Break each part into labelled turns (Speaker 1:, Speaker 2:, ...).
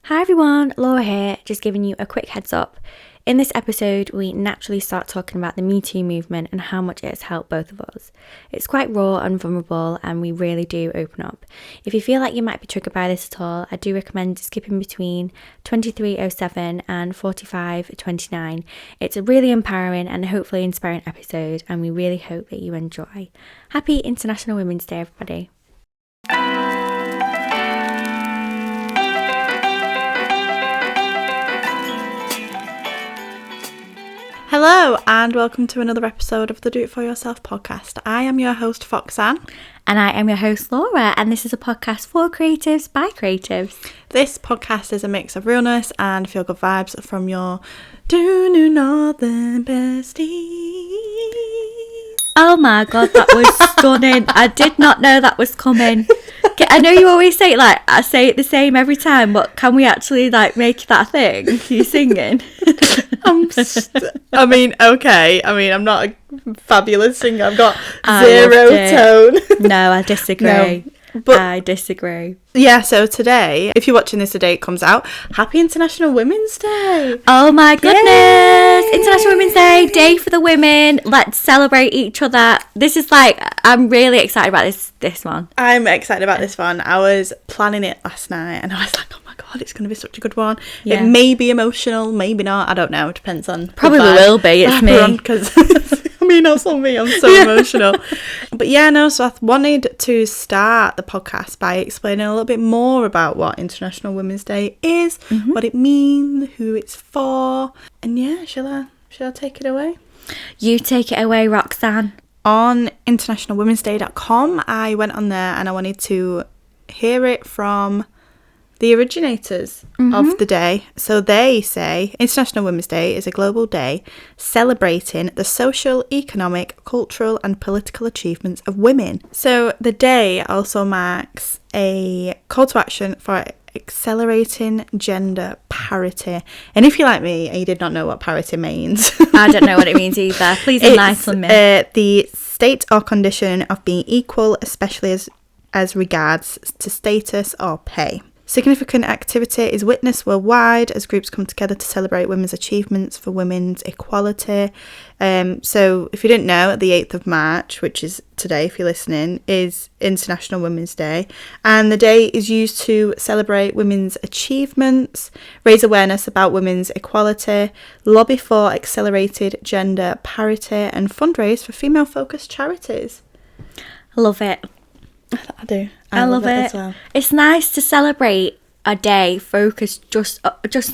Speaker 1: Hi everyone, Laura here, just giving you a quick heads up. In this episode, we naturally start talking about the Me Too movement and how much it has helped both of us. It's quite raw and vulnerable, and we really do open up. If you feel like you might be triggered by this at all, I do recommend skipping between 23:07 and 45:29. It's a really empowering and hopefully inspiring episode, and we really hope that you enjoy. Happy International Women's Day, everybody.
Speaker 2: Hello and welcome to another episode of the Do It For Yourself podcast. I am your host FOXANNE.
Speaker 1: And I am your host Laura, and this is a podcast for creatives by creatives.
Speaker 2: This podcast is a mix of realness and feel good vibes from your two new northern besties.
Speaker 1: Oh my god, that was stunning. I did not know that was coming. I know you always say it like, I say it the same every time, but can we actually like make that a thing? You singing?
Speaker 2: I'm not a fabulous singer. I've got zero tone.
Speaker 1: No, I disagree.
Speaker 2: No, but
Speaker 1: I disagree.
Speaker 2: Yeah, so today, if you're watching this the day it comes out, Happy International Women's Day.
Speaker 1: Oh my goodness.
Speaker 2: Yay!
Speaker 1: International Women's Day for the women. Let's celebrate each other. This is like, I'm really excited about this one.
Speaker 2: I'm excited about this one. I was planning it last night and I was like, oh my god, it's going to be such a good one. Yeah. It may be emotional, maybe not. I don't know. It depends on.
Speaker 1: Probably will be. It's me.
Speaker 2: Because that's on me. I'm so emotional. But yeah, no, so I wanted to start the podcast by explaining a little bit more about what International Women's Day is, what it means, who it's for. And yeah, shall I take it away?
Speaker 1: You take it away, Roxanne.
Speaker 2: On internationalwomensday.com, I went on there and I wanted to hear it from the originators of the day. So they say International Women's Day is a global day celebrating the social, economic, cultural and political achievements of women. So the day also marks a call to action for accelerating gender parity. And if you're like me and you did not know what parity means,
Speaker 1: I don't know what it means either. Please enlighten me.
Speaker 2: The state or condition of being equal, especially as regards to status or pay. Significant activity is witnessed worldwide as groups come together to celebrate women's achievements for women's equality. So if you didn't know, the 8th of March, which is today if you're listening, is International Women's Day. And the day is used to celebrate women's achievements, raise awareness about women's equality, lobby for accelerated gender parity and fundraise for female-focused charities.
Speaker 1: I love it.
Speaker 2: I do.
Speaker 1: I love it
Speaker 2: as well.
Speaker 1: It's nice to celebrate a day focused just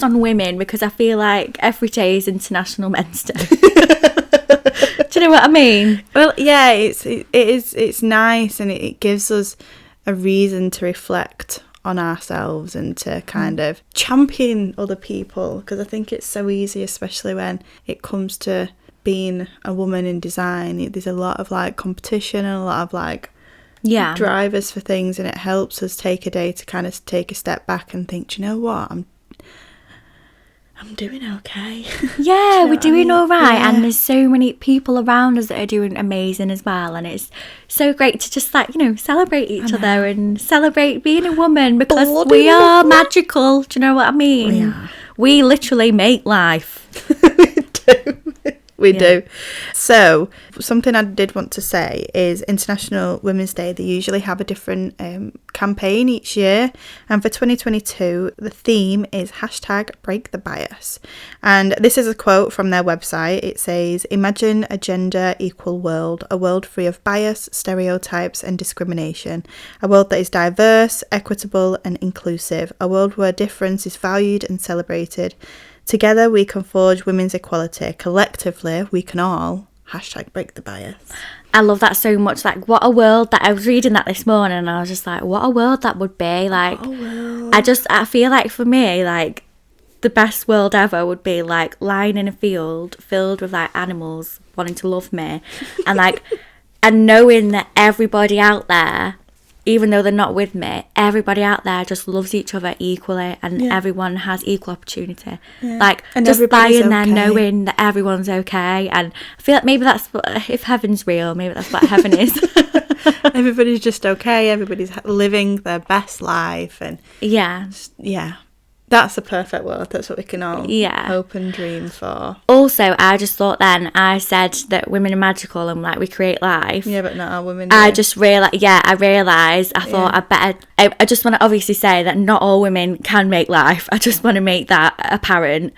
Speaker 1: on women, because I feel like every day is International Men's Day. Do you know what I mean?
Speaker 2: Well, yeah, it's nice, and it gives us a reason to reflect on ourselves and to kind of champion other people, because I think it's so easy, especially when it comes to being a woman in design. There's a lot of like competition and a lot of like drivers for things, and it helps us take a day to kind of take a step back and think, do you know what, I'm doing okay.
Speaker 1: Yeah, we're doing all right. Yeah. And there's so many people around us that are doing amazing as well, and it's so great to just like, celebrate each other and celebrate being a woman, because we are magical. Do you know what I mean? We literally make life.
Speaker 2: We do. So something I did want to say is International Women's Day, they usually have a different campaign each year, and for 2022 the theme is #BreakTheBias, and this is a quote from their website. It says, "Imagine a gender equal world, a world free of bias, stereotypes and discrimination, a world that is diverse, equitable and inclusive, a world where difference is valued and celebrated. Together we can forge women's equality. Collectively we can all #BreakTheBias."
Speaker 1: I love that so much. Like, what a world that I was reading that this morning, and I was just like, what a world that would be. Like, I feel like for me, like, the best world ever would be like lying in a field filled with like animals wanting to love me, and like, and knowing that everybody out there, even though they're not with me, everybody out there just loves each other equally, and everyone has equal opportunity. Like, and just lying there knowing that everyone's okay. And I feel like maybe that's what, if heaven's real, maybe that's what heaven is.
Speaker 2: Everybody's just okay. Everybody's living their best life, and That's a perfect world. That's what we can all
Speaker 1: Yeah.
Speaker 2: hope and dream for.
Speaker 1: Also, I just thought then, I said that women are magical and like we create life.
Speaker 2: Yeah, but not all women.
Speaker 1: I just realised, I thought I just want to obviously say that not all women can make life. I just want to make that apparent.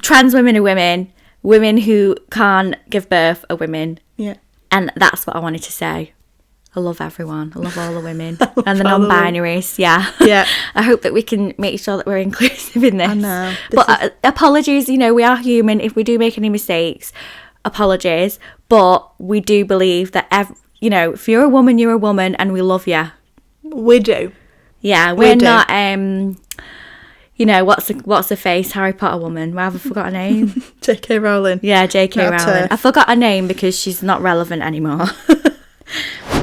Speaker 1: Trans women are women. Women who can't give birth are women.
Speaker 2: Yeah.
Speaker 1: And that's what I wanted to say. I love everyone. I love all the women. And the non-binaries, yeah.
Speaker 2: Yeah.
Speaker 1: I hope that we can make sure that we're inclusive in this.
Speaker 2: I know.
Speaker 1: But apologies, we are human. If we do make any mistakes, apologies. But we do believe that, if you're a woman, you're a woman, and we love you.
Speaker 2: We do.
Speaker 1: Yeah, we're not, what's the face? Harry Potter woman. Why have I forgot her name?
Speaker 2: J.K. Rowling.
Speaker 1: Yeah, J.K. Rowling. I forgot her name because she's not relevant anymore.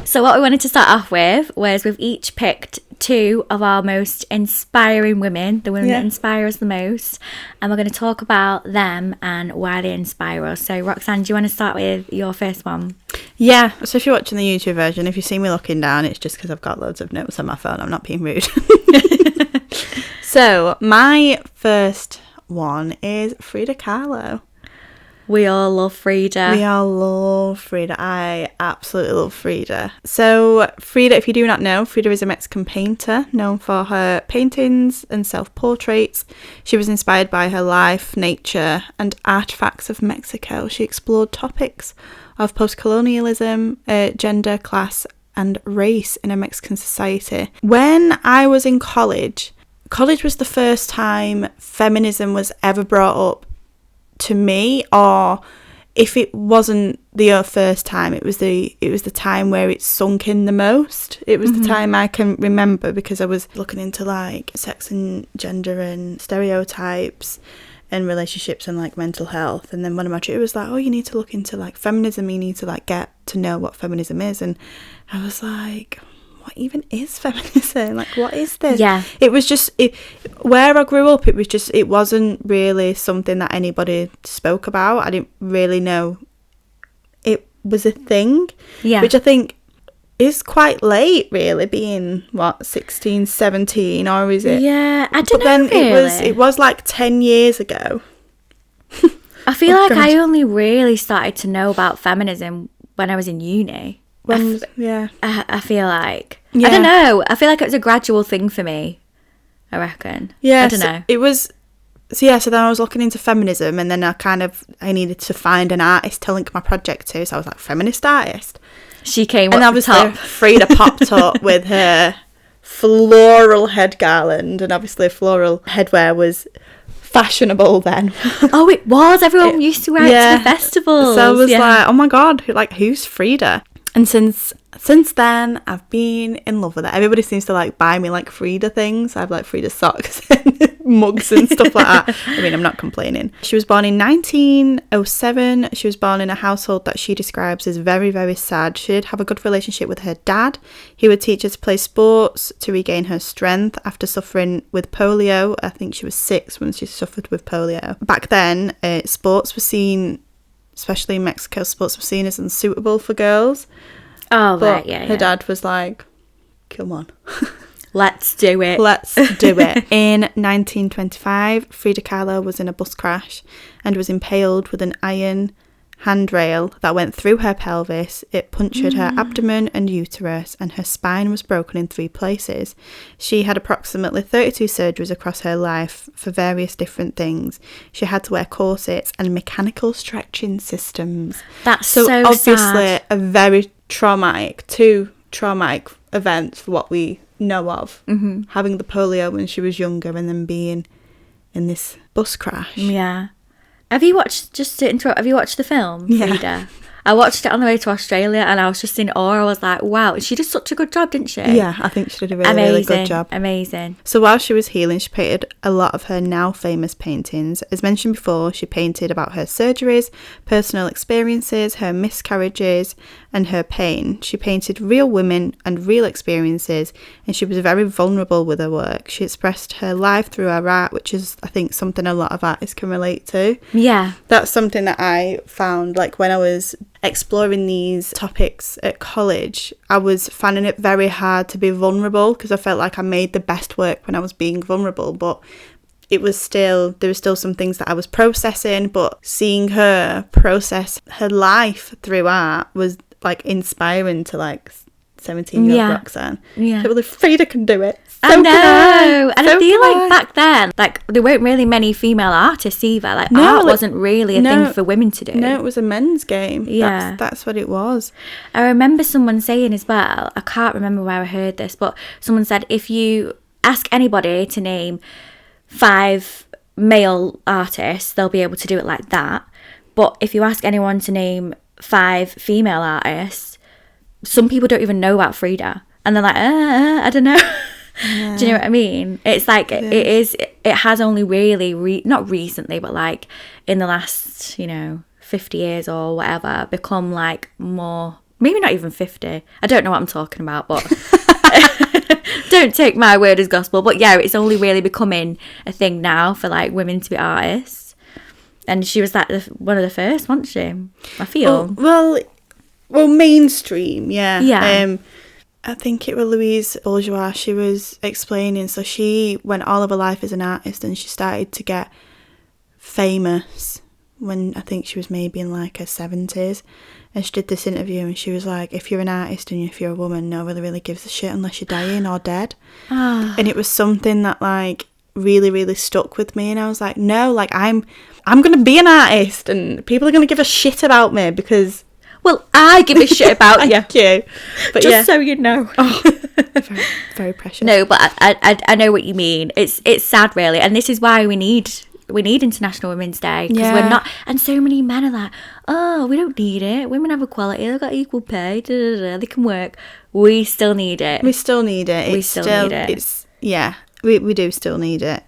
Speaker 1: So what we wanted to start off with was we've each picked 2 of our most inspiring women, the women that inspire us the most, and we're going to talk about them and why they inspire us. So Roxanne, do you want to start with your first one?
Speaker 2: Yeah, so if you're watching the YouTube version, if you see me looking down, it's just because I've got loads of notes on my phone. I'm not being rude. So my first one is Frida Kahlo.
Speaker 1: We all love Frida.
Speaker 2: We all love Frida. I absolutely love Frida. So Frida, if you do not know, Frida is a Mexican painter known for her paintings and self-portraits. She was inspired by her life, nature, and artifacts of Mexico. She explored topics of post-colonialism, gender, class, and race in a Mexican society. When I was in college was the first time feminism was ever brought up to me, or if it wasn't the first time, it was the time where it sunk in the most. It was the time I can remember, because I was looking into like sex and gender and stereotypes and relationships and like mental health, and then one of my tutors was like, oh, you need to look into like feminism, you need to like get to know what feminism is. And I was like, what even is feminism? Like, what is this?
Speaker 1: Yeah.
Speaker 2: It was just, where I grew up, it wasn't really something that anybody spoke about. I didn't really know it was a thing.
Speaker 1: Yeah.
Speaker 2: Which I think is quite late, really, being, 16, 17, or is it?
Speaker 1: Yeah, I don't
Speaker 2: but
Speaker 1: know,
Speaker 2: then
Speaker 1: really.
Speaker 2: it was like 10 years ago.
Speaker 1: I feel
Speaker 2: Oh,
Speaker 1: like
Speaker 2: God.
Speaker 1: I only really started to know about feminism when I was in uni.
Speaker 2: Yeah.
Speaker 1: I feel like.
Speaker 2: Yeah.
Speaker 1: I don't know. I feel like it was a gradual thing for me, I reckon.
Speaker 2: Yeah,
Speaker 1: I don't know.
Speaker 2: It was. So then I was looking into feminism, and then I needed to find an artist to link my project to. So I was like, feminist artist.
Speaker 1: She came
Speaker 2: And
Speaker 1: up the
Speaker 2: obviously
Speaker 1: top.
Speaker 2: Frida popped up with her floral head garland, and obviously floral headwear was fashionable then.
Speaker 1: Oh, it was. Everyone used to wear it to the festivals.
Speaker 2: So I was like, oh my God, like, who's Frida? And since then, I've been in love with it. Everybody seems to like buy me like Frida things. I have like Frida socks and mugs and stuff like that. I mean, I'm not complaining. She was born in 1907. She was born in a household that she describes as very, very sad. She did have a good relationship with her dad. He would teach her to play sports to regain her strength after suffering with polio. I think she was 6 when she suffered with polio. Back then, sports were seen, especially in Mexico, sports were seen as unsuitable for girls.
Speaker 1: Oh,
Speaker 2: But
Speaker 1: right, yeah.
Speaker 2: her dad was like, come on.
Speaker 1: Let's do it.
Speaker 2: Let's do it. In 1925, Frida Kahlo was in a bus crash and was impaled with an iron handrail that went through her pelvis. It punctured her abdomen and uterus, and her spine was broken in 3 places. She had approximately 32 surgeries across her life for various different things. She had to wear corsets and mechanical stretching systems.
Speaker 1: That's so
Speaker 2: obviously
Speaker 1: sad.
Speaker 2: a very two traumatic events for what we know of. Having the polio when she was younger, and then being in this bus crash.
Speaker 1: Yeah. Have you watched the film,
Speaker 2: Yeah.
Speaker 1: Frida? I watched it on the way to Australia, and I was just in awe. I was like, wow, she did such a good job, didn't she?
Speaker 2: Yeah, I think she did a really good job.
Speaker 1: Amazing.
Speaker 2: So while she was healing, she painted a lot of her now famous paintings. As mentioned before, she painted about her surgeries, personal experiences, her miscarriages, and her pain. She painted real women and real experiences, and she was very vulnerable with her work. She expressed her life through her art, which is, I think, something a lot of artists can relate to.
Speaker 1: Yeah.
Speaker 2: That's something that I found, like, when I was exploring these topics at college, I was finding it very hard to be vulnerable, because I felt like I made the best work when I was being vulnerable, but there were still some things that I was processing. But seeing her process her life through art was like inspiring to like 17-year-old Roxanne.
Speaker 1: Yeah.
Speaker 2: So, well, if Frida can do it,
Speaker 1: I know. And I feel like back then, like, there weren't really many female artists either. Like, art wasn't really a thing for women to do.
Speaker 2: No, it was a men's game.
Speaker 1: Yeah.
Speaker 2: That's what it was.
Speaker 1: I remember someone saying as well, I can't remember where I heard this, but someone said, if you ask anybody to name 5 male artists, they'll be able to do it like that. But if you ask anyone to name 5 female artists, some people don't even know about Frida. And they're like, I don't know. Yeah. Do you know what I mean? It's like, it has only really, not recently, but like in the last, 50 years or whatever, become like more, maybe not even 50. I don't know what I'm talking about, but don't take my word as gospel. But yeah, it's only really becoming a thing now for like women to be artists. And she was like one of the first, wasn't she? I feel.
Speaker 2: Well, mainstream, yeah.
Speaker 1: Yeah.
Speaker 2: I think it was Louise Bourgeois, she was explaining. So she went all of her life as an artist, and she started to get famous when I think she was maybe in like her 70s. And she did this interview, and she was like, if you're an artist and if you're a woman, nobody really gives a shit unless you're dying or dead. And it was something that like really, really stuck with me. And I was like, no, like I'm going to be an artist, and people are going to give a shit about me because...
Speaker 1: Well, I give a shit about you.
Speaker 2: Thank you. But
Speaker 1: just so you know.
Speaker 2: Oh, very, very precious.
Speaker 1: No, but I know what you mean. It's sad, really, and this is why we need International Women's Day, because we're not. And so many men are like, oh, we don't need it. Women have equality. They've got equal pay. They can work. We still need it.
Speaker 2: We still need it. We still need it. We do still need it.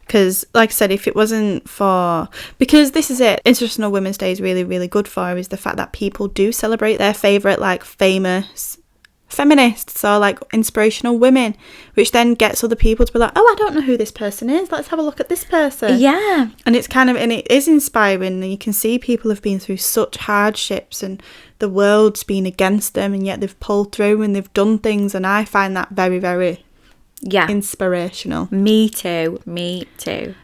Speaker 2: Because, like I said, if it wasn't for... Because this is it. International Women's Day is really, really good for is the fact that people do celebrate their favourite, like, famous feminists or, like, inspirational women, which then gets other people to be like, oh, I don't know who this person is. Let's have a look at this person.
Speaker 1: Yeah.
Speaker 2: And it's kind of... And it is inspiring. And you can see people have been through such hardships and the world's been against them, and yet they've pulled through and they've done things. And I find that very, very... inspirational.
Speaker 1: Me too.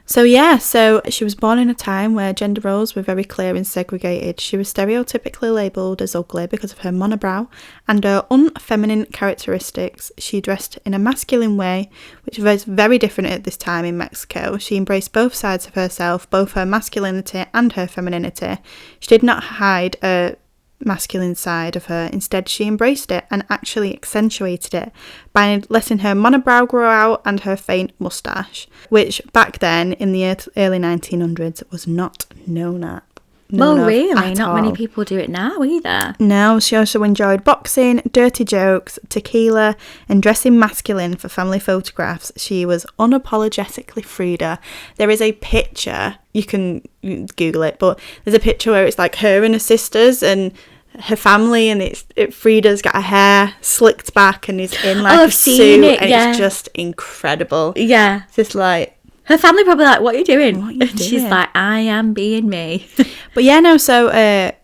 Speaker 2: So she was born in a time where gender roles were very clear and segregated. She was stereotypically labelled as ugly because of her monobrow and her unfeminine characteristics. She dressed in a masculine way, which was very different at this time in Mexico. She embraced both sides of herself, both her masculinity and her femininity. She did not hide a masculine side of her. Instead, she embraced it and actually accentuated it by letting her monobrow grow out and her faint moustache, which back then in the early 1900s was not known at.
Speaker 1: Really? Not many people do it now either.
Speaker 2: No, she also enjoyed boxing, dirty jokes, tequila, and dressing masculine for family photographs. She was unapologetically Frida. There is a picture, you can Google it, but there's a picture where it's like her and her sisters and her family, and Frida's got her hair slicked back and is in like a suit, and it's just incredible.
Speaker 1: Yeah.
Speaker 2: Just like...
Speaker 1: Her family probably like, what are you doing? And she's like, I am being me.
Speaker 2: But yeah, no, so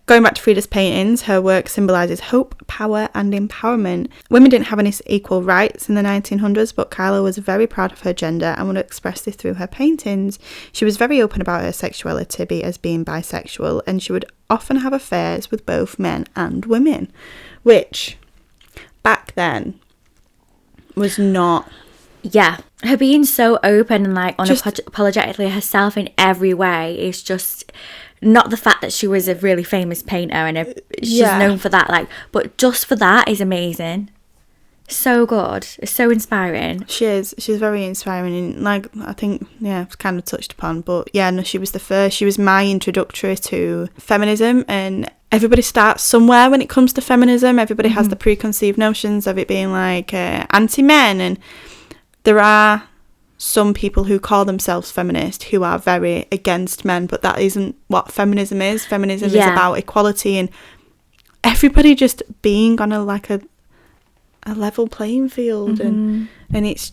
Speaker 2: going back to Frida's paintings, her work symbolises hope, power and empowerment. Women didn't have any equal rights in the 1900s, but Kahlo was very proud of her gender and would express this through her paintings. She was very open about her sexuality as being bisexual, and she would often have affairs with both men and women, which back then was not...
Speaker 1: Yeah, her being so open and like unapologetically herself in every way is just not the fact that she was a really famous painter and she's known for that, like, but just for that is amazing. So good. It's so inspiring.
Speaker 2: She is. She's very inspiring, and like I think it's kind of touched upon, but she was the first. She was my introductory to feminism, and everybody starts somewhere when it comes to feminism. Everybody has the preconceived notions of it being like anti-men, and there are some people who call themselves feminist who are very against men, but that isn't what feminism is. Feminism is about equality and everybody just being on a level playing field, and it's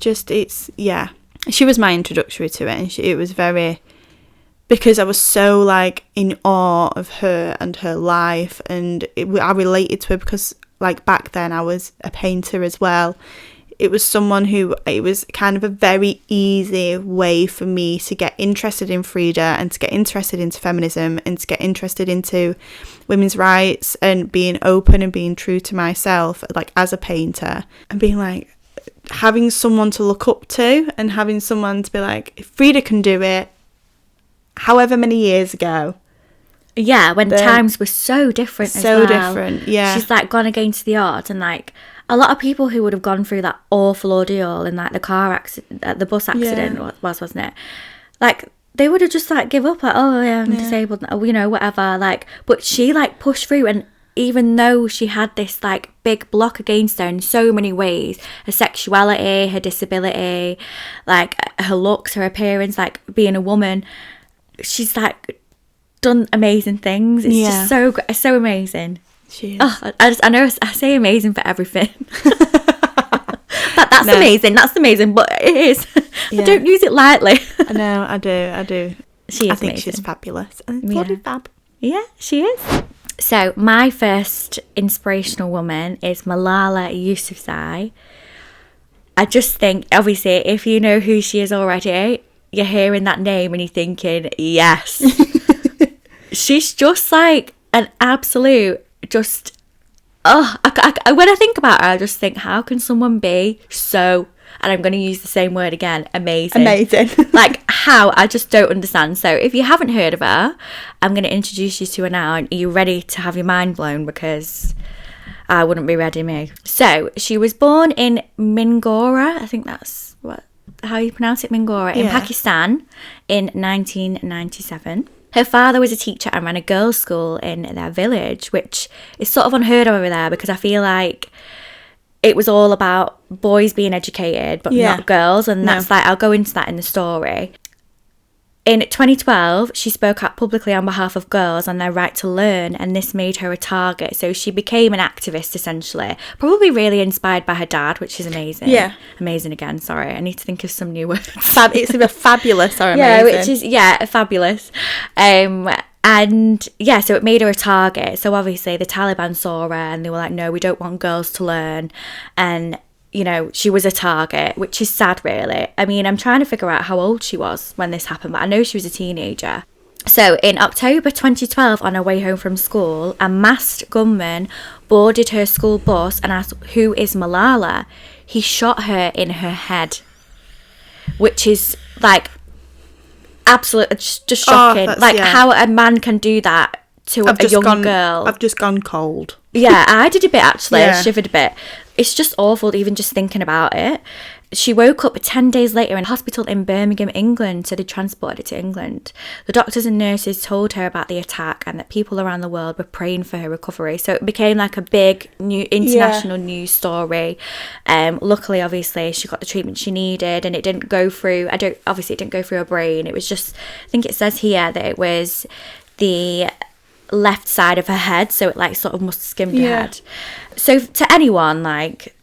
Speaker 2: she was my introductory to it, and it was very because I was so like in awe of her and her life, and I related to her because like back then I was a painter as well. It was someone who, it was kind of a very easy way for me to get interested in Frida and to get interested into feminism and to get interested into women's rights and being open and being true to myself, like as a painter, and being like, having someone to look up to and having someone to be like, if Frida can do it, however many years ago.
Speaker 1: Yeah, when times were so different as well.
Speaker 2: So different, yeah.
Speaker 1: She's like gone against the odds, and like a lot of people who would have gone through that awful ordeal in like the car accident, the bus accident wasn't it? Like they would have just like give up, like, oh yeah, I'm disabled, you know, whatever. Like, but she like pushed through, and even though she had this like big block against her in so many ways, her sexuality, her disability, like her looks, her appearance, like being a woman, she's like done amazing things. It's just so amazing. She is. Oh, I know I say amazing for everything. That's amazing, but it is. I don't use it lightly.
Speaker 2: I know, I do.
Speaker 1: I think
Speaker 2: she's fabulous. And bloody fab.
Speaker 1: Yeah, she is. So my first inspirational woman is Malala Yousafzai. I just think, obviously, if you know who she is already, you're hearing that name and you're thinking, yes. She's just like an absolute, just, when I think about her, I just think, how can someone be so, and I'm going to use the same word again, amazing. Like, how? I just don't understand. So if you haven't heard of her, I'm going to introduce you to her now, and are you ready to have your mind blown? Because I wouldn't be ready, me. So she was born in Mingora, I think that's how you pronounce it, Mingora, in Pakistan in 1997. Her father was a teacher and ran a girls' school in their village, which is sort of unheard of over there, because I feel like it was all about boys being educated, but not girls. And that's like, I'll go into that in the story. In 2012, she spoke out publicly on behalf of girls and their right to learn, and this made her a target. So she became an activist, essentially. Probably really inspired by her dad, which is amazing. Yeah. Amazing again, sorry. I need to think of some new words.
Speaker 2: It's either fabulous or amazing.
Speaker 1: Yeah, which is, fabulous. And yeah, so it made her a target. So obviously the Taliban saw her and they were like, no, we don't want girls to learn. And you know, she was a target, which is sad, really. I mean, I'm trying to figure out how old she was when this happened, but I know she was a teenager. So in October 2012, on her way home from school, a masked gunman boarded her school bus and asked, who is Malala? He shot her in her head, which is like absolutely just shocking. How a man can do that to a young girl.
Speaker 2: I've just gone cold.
Speaker 1: Yeah, I did a bit actually. I shivered a bit. It's just awful even just thinking about it. She woke up 10 days later in a hospital in Birmingham, England, so they transported her to England. The doctors and nurses told her about the attack and that people around the world were praying for her recovery. So it became like a big new international news story. Luckily, obviously, she got the treatment she needed, and it didn't go through. It didn't go through her brain. It was just, I think it says here that it was the left side of her head, so it like sort of must have skimmed her head. So to anyone, like,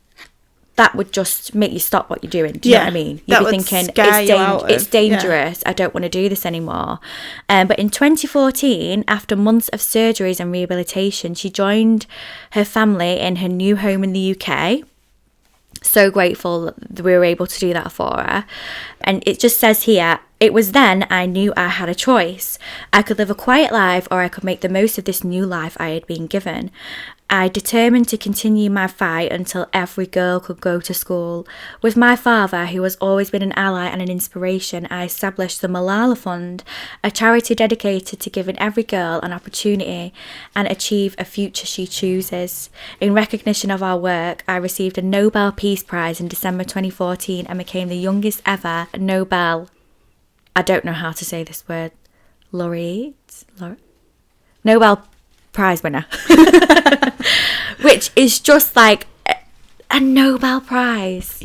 Speaker 1: that would just make you stop what you're doing. Do you know what I mean? You'd be thinking, it's dangerous. I don't want to do this anymore. But in 2014, after months of surgeries and rehabilitation, she joined her family in her new home in the UK. So grateful that we were able to do that for her. And it just says here, it was then I knew I had a choice. I could live a quiet life, or I could make the most of this new life I had been given. I determined to continue my fight until every girl could go to school. With my father, who has always been an ally and an inspiration, I established the Malala Fund, a charity dedicated to giving every girl an opportunity and achieve a future she chooses. In recognition of our work, I received a Nobel Peace Prize in December 2014 and became the youngest ever Nobel, I don't know how to say this word, Nobel Prize winner. Which is just like a Nobel Prize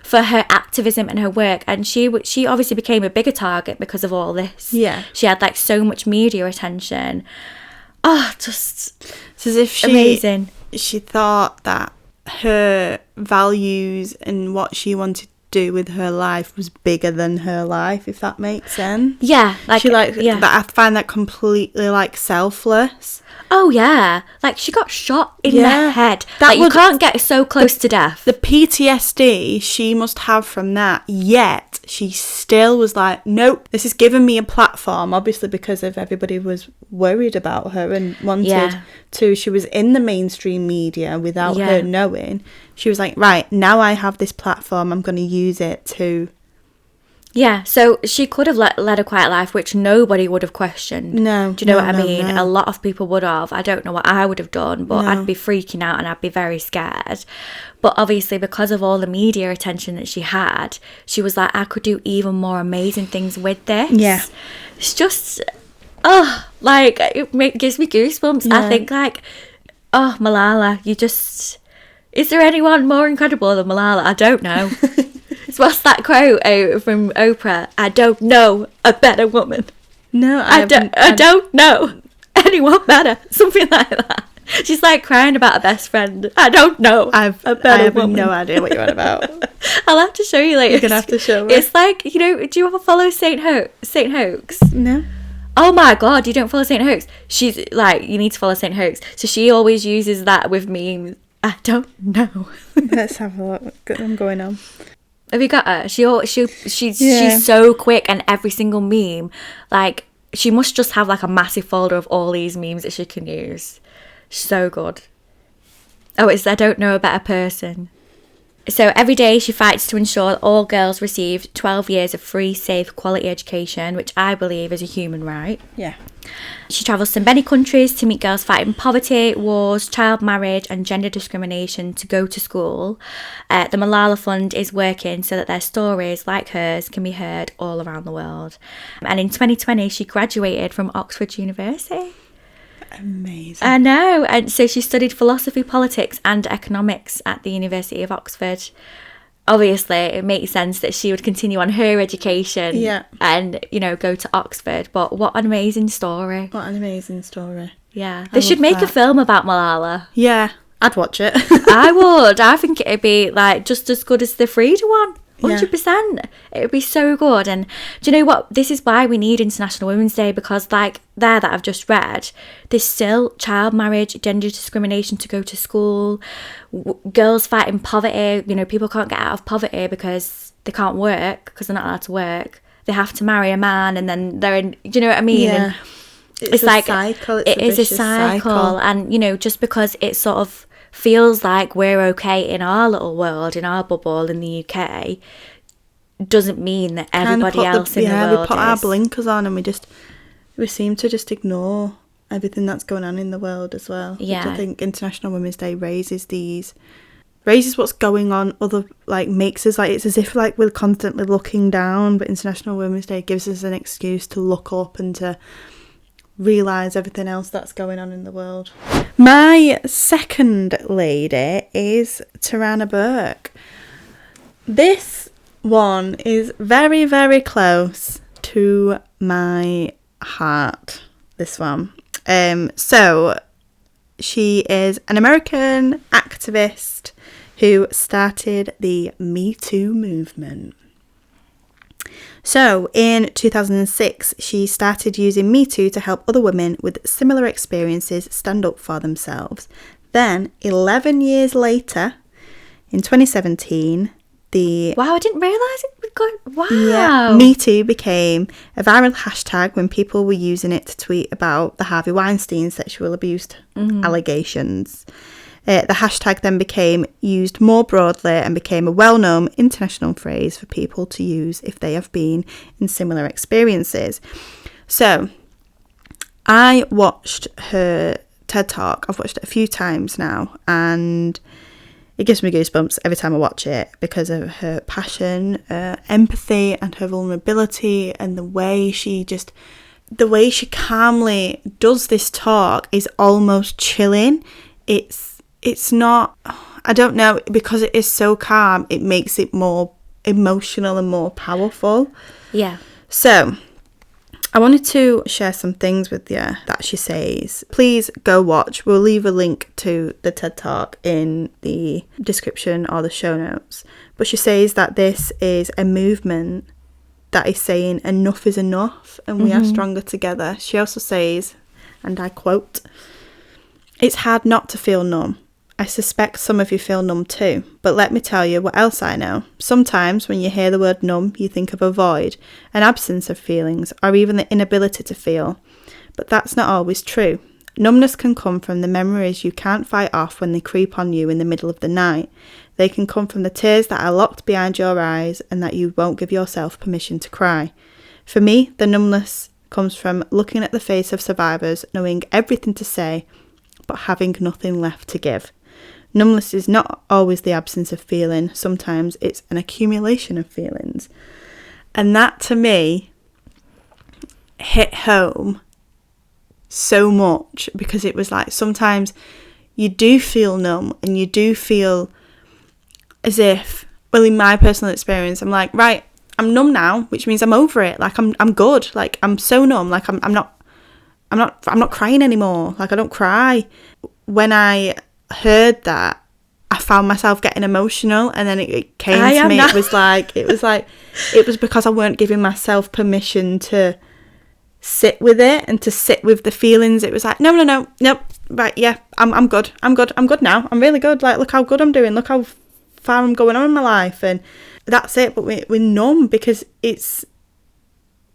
Speaker 1: for her activism and her work. And she obviously became a bigger target because of all this. She had like so much media attention. Just
Speaker 2: it's as if
Speaker 1: amazing.
Speaker 2: She thought that her values and what she wanted do with her life was bigger than her life, if that makes sense.
Speaker 1: Yeah, like,
Speaker 2: she
Speaker 1: yeah.
Speaker 2: I find that completely like selfless.
Speaker 1: Oh yeah, like she got shot in the head.
Speaker 2: That
Speaker 1: like, you can't get so close to death.
Speaker 2: The PTSD she must have from that, yet she still was like, nope, this has given me a platform, obviously because of everybody was worried about her and wanted to. She was in the mainstream media without her knowing. She was like, right, now I have this platform, I'm going to use it to...
Speaker 1: Yeah, so she could have led a quiet life, which nobody would have questioned.
Speaker 2: No.
Speaker 1: Do you know what I mean? No. A lot of people would have. I don't know what I would have done, but I'd be freaking out and I'd be very scared. But obviously, because of all the media attention that she had, she was like, I could do even more amazing things with this.
Speaker 2: Yeah.
Speaker 1: It's just, like, it gives me goosebumps. Yeah. I think, like, Malala, you just... Is there anyone more incredible than Malala? I don't know. What's that quote from Oprah? I don't know a better woman.
Speaker 2: No,
Speaker 1: I don't know anyone better. Something like that. She's like crying about her best friend. I don't know a better
Speaker 2: I have
Speaker 1: woman.
Speaker 2: No idea what you're on about.
Speaker 1: I'll have to show you later.
Speaker 2: You're going to have to show me.
Speaker 1: It's like, you know, do you ever follow Saint Hoax?
Speaker 2: No.
Speaker 1: Oh my God, you don't follow Saint Hoax? She's like, you need to follow Saint Hoax. So she always uses that with memes. I don't know.
Speaker 2: Let's have a look. I'm going on.
Speaker 1: Have you got her? She's so quick, and every single meme, like, she must just have like a massive folder of all these memes that she can use. So good. Oh, it's I don't know a better person. So every day she fights to ensure that all girls receive 12 years of free, safe, quality education, which I believe is a human right.
Speaker 2: Yeah.
Speaker 1: She travels to many countries to meet girls fighting poverty, wars, child marriage and gender discrimination to go to school. The Malala Fund is working so that their stories, like hers, can be heard all around the world. And in 2020, she graduated from Oxford University.
Speaker 2: Amazing.
Speaker 1: I know. And so she studied philosophy, politics and economics at the University of Oxford. Obviously, it makes sense that she would continue on her education and, you know, go to Oxford. But what an amazing story.
Speaker 2: What an amazing story.
Speaker 1: Yeah. They should make a film about Malala.
Speaker 2: Yeah, I'd watch it.
Speaker 1: I would. I think it'd be, like, just as good as the Frida one. 100%. It would be so good. And do you know what? This is why we need International Women's Day, because like that I've just read, there's still child marriage, gender discrimination to go to school, girls fighting poverty. You know, people can't get out of poverty because they can't work, because they're not allowed to work. They have to marry a man and then they're in, do you know what I mean?
Speaker 2: Yeah.
Speaker 1: And it's like
Speaker 2: cycle.
Speaker 1: It is a cycle. And, you know, just because it sort of feels like we're okay in our little world, in our bubble in the UK, doesn't mean that everybody else in the world is. We
Speaker 2: put our blinkers on and we seem to just ignore everything that's going on in the world as well.
Speaker 1: Yeah.
Speaker 2: Which I think International Women's Day raises what's going on, makes us like, it's as if like we're constantly looking down, but International Women's Day gives us an excuse to look up and to realise everything else that's going on in the world. My second lady is Tarana Burke. This one is very, very close to my heart, this one. So she is an American activist who started the Me Too movement. So, in 2006, she started using Me Too to help other women with similar experiences stand up for themselves. Then, 11 years later, in 2017,
Speaker 1: Wow, I didn't realise it was good. Wow.
Speaker 2: Yeah, Me Too became a viral hashtag when people were using it to tweet about the Harvey Weinstein sexual abuse allegations. The hashtag then became used more broadly and became a well-known international phrase for people to use if they have been in similar experiences. So, I watched her TED Talk. I've watched it a few times now, and it gives me goosebumps every time I watch it because of her passion, empathy and her vulnerability, and the way she calmly does this talk is almost chilling. It's not, I don't know, because it is so calm, it makes it more emotional and more powerful.
Speaker 1: Yeah.
Speaker 2: So, I wanted to share some things with you that she says. Please go watch. We'll leave a link to the TED Talk in the description or the show notes. But she says that this is a movement that is saying enough is enough and we are stronger together. She also says, and I quote, "It's hard not to feel numb. I suspect some of you feel numb too, but let me tell you what else I know. Sometimes when you hear the word numb, you think of a void, an absence of feelings, or even the inability to feel. But that's not always true. Numbness can come from the memories you can't fight off when they creep on you in the middle of the night. They can come from the tears that are locked behind your eyes and that you won't give yourself permission to cry. For me, the numbness comes from looking at the face of survivors, knowing everything to say, but having nothing left to give. Numbness is not always the absence of feeling. Sometimes it's an accumulation of feelings." And that, to me, hit home so much, because it was like, sometimes you do feel numb and you do feel as if, well, in my personal experience, I'm like, right, I'm numb now, which means I'm over it. Like, I'm good. Like, I'm so numb. Like, I'm not crying anymore. Like, I don't cry. When I heard that, I found myself getting emotional, and then it came to me. It was because I weren't giving myself permission to sit with it and to sit with the feelings. It was like, no, right, yeah, I'm good now. I'm really good. Like, look how good I'm doing. Look how far I'm going on in my life, and that's it. But we're numb because it's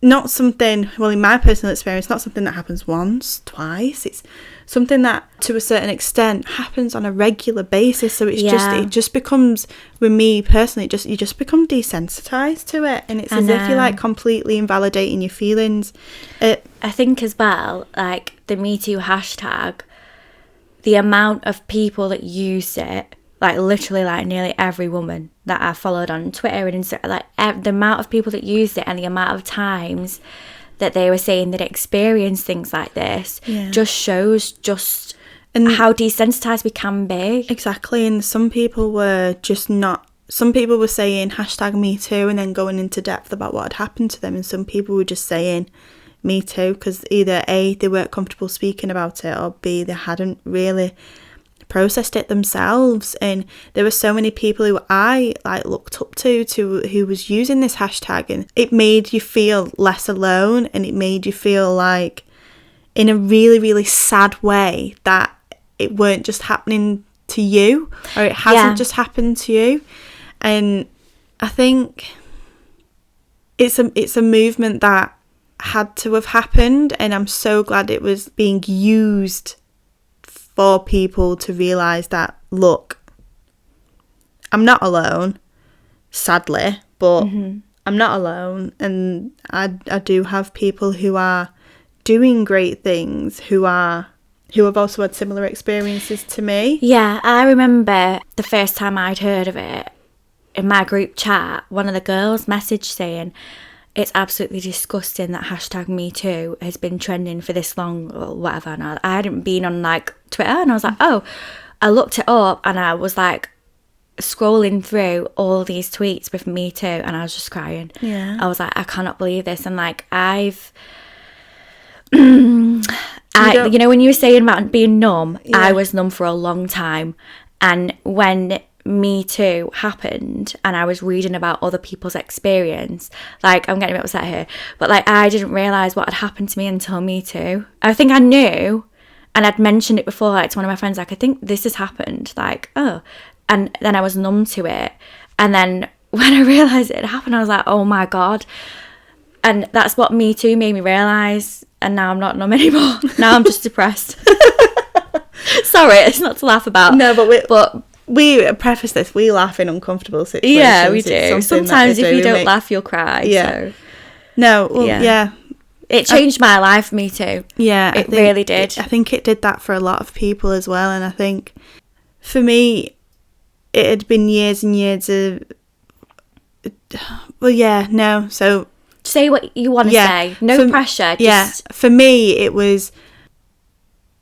Speaker 2: not something, well, in my personal experience, not something that happens once, twice. It's something that, to a certain extent, happens on a regular basis. So it's it just becomes, with me personally, you just become desensitized to it, and it's as if you're like completely invalidating your feelings. I
Speaker 1: think as well, like the Me Too hashtag, the amount of people that used it, like literally like nearly every woman that I followed on Twitter and Instagram, like the amount of people that used it and the amount of times that they were saying that experienced things like this just shows how desensitized we can be.
Speaker 2: Exactly. And some people were just not, some people were saying hashtag me too and then going into depth about what had happened to them, and some people were just saying me too because either A, they weren't comfortable speaking about it, or B, they hadn't really processed it themselves. And there were so many people who I like looked up to who was using this hashtag, and it made you feel less alone, and it made you feel like, in a really, really sad way, that it weren't just happening to you, or it hasn't just happened to you. And I think it's a movement that had to have happened, and I'm so glad it was being used for people to realise that, look, I'm not alone, sadly, but I'm not alone, and I do have people who are doing great things, who have also had similar experiences to me.
Speaker 1: Yeah, I remember the first time I'd heard of it, in my group chat, one of the girls messaged saying, "It's absolutely disgusting that hashtag me too has been trending for this long," or whatever. And I hadn't been on like Twitter, and I was like, oh, I looked it up, and I was like scrolling through all these tweets with me too, and I was just crying.
Speaker 2: Yeah.
Speaker 1: I was like, I cannot believe this. And like you know, when you were saying about being numb, I was numb for a long time. And when Me Too happened and I was reading about other people's experience, like, I'm getting a bit upset here, but like, I didn't realise what had happened to me until Me Too. I think I knew, and I'd mentioned it before, like, to one of my friends, like, I think this has happened, like, oh, and then I was numb to it, and then when I realised it had happened, I was like, oh my God. And that's what Me Too made me realise, and now I'm not numb anymore. Now I'm just depressed. Sorry, it's not to laugh about.
Speaker 2: No, but we preface this, we laugh in uncomfortable situations.
Speaker 1: Yeah, we do. Sometimes if you don't laugh, you'll cry.
Speaker 2: Yeah.
Speaker 1: So.
Speaker 2: No, well, yeah.
Speaker 1: It changed my life, Me Too.
Speaker 2: Yeah.
Speaker 1: It really did.
Speaker 2: I think it did that for a lot of people as well. And I think for me, it had been years and years of... Well, yeah, no. So...
Speaker 1: Say what you want to say. No pressure.
Speaker 2: For me, it was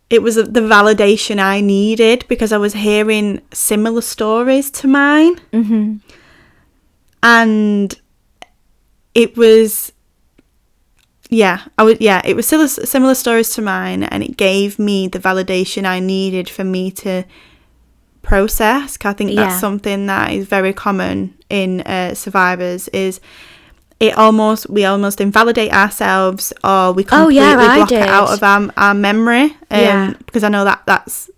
Speaker 2: the validation I needed because I was hearing similar stories to mine.
Speaker 1: Mm-hmm.
Speaker 2: And it was it was still similar stories to mine, and it gave me the validation I needed for me to process. I think that's something that is very common in survivors, is we almost invalidate ourselves, or we completely block it out of our memory. Because I know that's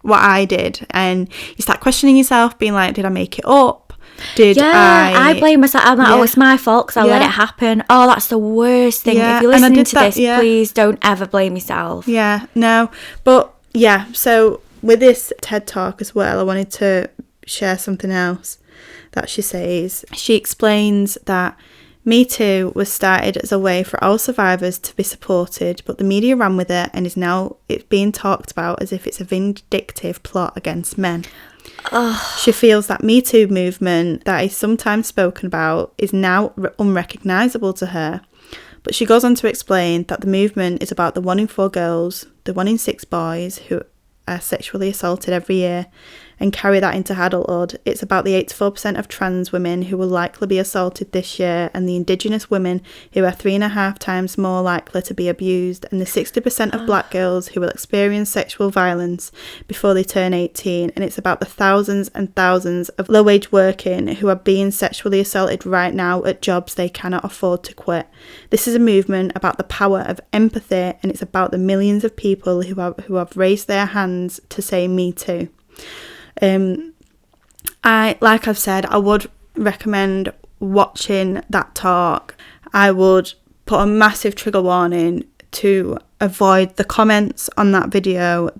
Speaker 2: what I did, and you start questioning yourself, being like, did I make it up? I
Speaker 1: blame myself. I'm like, oh, it's my fault because I let it happen. Oh, that's the worst thing. If you're listening to this, please don't ever blame yourself.
Speaker 2: So with this TED Talk as well, I wanted to share something else that she says. She explains that Me Too was started as a way for all survivors to be supported, but the media ran with it, and it's being talked about as if it's a vindictive plot against men. She feels that Me Too movement that is sometimes spoken about is now unrecognisable to her. But she goes on to explain that the movement is about the 1 in 4 girls, the 1 in 6 boys who are sexually assaulted every year, and carry that into adulthood. It's about the 84% of trans women who will likely be assaulted this year, and the Indigenous women who are 3.5 times more likely to be abused, and the 60% of black girls who will experience sexual violence before they turn 18. And it's about the thousands and thousands of low-wage working who are being sexually assaulted right now at jobs they cannot afford to quit. This is a movement about the power of empathy, and it's about the millions of people who have raised their hands to say Me Too. Like I've said, I would recommend watching that talk. I would put a massive trigger warning to avoid the comments on that video.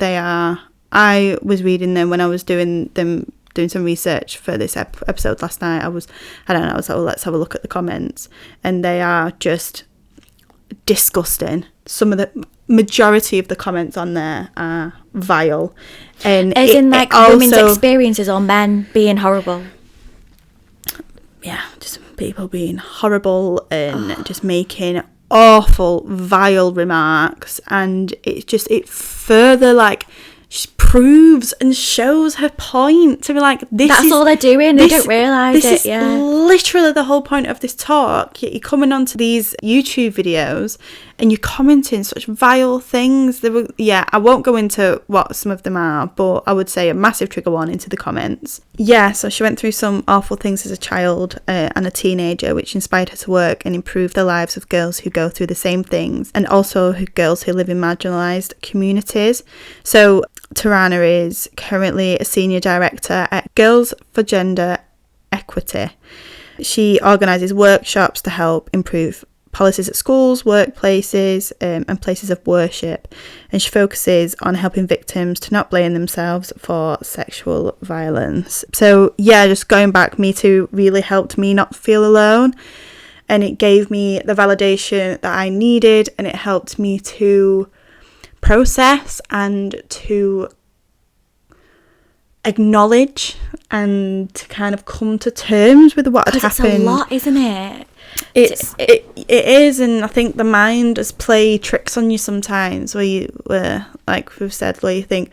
Speaker 2: I was reading them when I was doing some research for this episode last night. I was like, well, let's have a look at the comments, and they are just disgusting. Some of the majority of the comments on there are vile, and
Speaker 1: as in like women's experiences or men being horrible.
Speaker 2: Just people being horrible and just making awful, vile remarks, and it further like proves and shows her point to be like,
Speaker 1: that's all they're doing. They don't realise it.
Speaker 2: This is literally the whole point of this talk. You're coming onto these YouTube videos and you're commenting such vile things. I won't go into what some of them are, but I would say a massive trigger warning to the comments. So she went through some awful things as a child and a teenager, which inspired her to work and improve the lives of girls who go through the same things, and also girls who live in marginalised communities. So Tarana is currently a senior director at Girls for Gender Equity. She organises workshops to help improve policies at schools, workplaces, and places of worship. And she focuses on helping victims to not blame themselves for sexual violence. So just going back, Me Too really helped me not feel alone. And it gave me the validation that I needed, and it helped me to process and to acknowledge and to kind of come to terms with what had happened.
Speaker 1: It's a lot, isn't it?
Speaker 2: It is, and I think the mind does play tricks on you sometimes, where like we've said, where you think,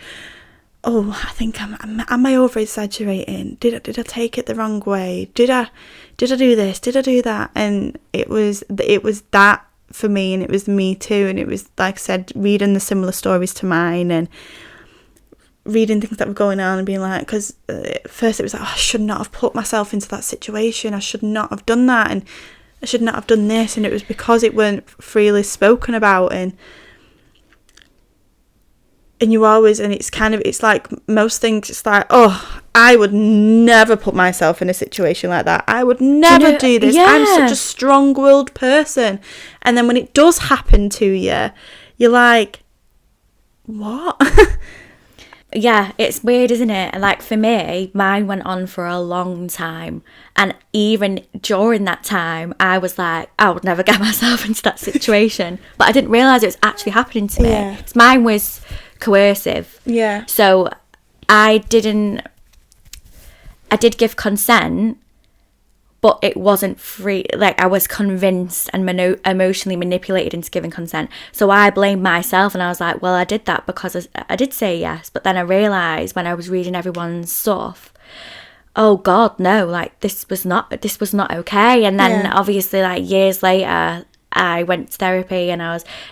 Speaker 2: oh, I think am I over exaggerating? Did I take it the wrong way? Did I do this? Did I do that? And it was that for me, and it was Me Too, and it was, like I said, reading the similar stories to mine and reading things that were going on and being like, because at first it was like, I should not have put myself into that situation, I should not have done that, and I should not have done this, and it was because it weren't freely spoken about, and you always, and it's like most things, it's like, oh, I would never put myself in a situation like that, I would never do this, I'm such a strong-willed person, and then when it does happen to you, you're like, what?
Speaker 1: It's weird, isn't it? And like for me, mine went on for a long time, and even during that time I was like, I would never get myself into that situation, but I didn't realise it was actually happening to me. Mine was coercive, so I did give consent, but it wasn't free. Like I was convinced and emotionally manipulated into giving consent. So I blamed myself, and I was like, well, I did that because I did say yes. But then I realised when I was reading everyone's stuff, oh God, no, like this was not okay. And then obviously like years later, I went to therapy, and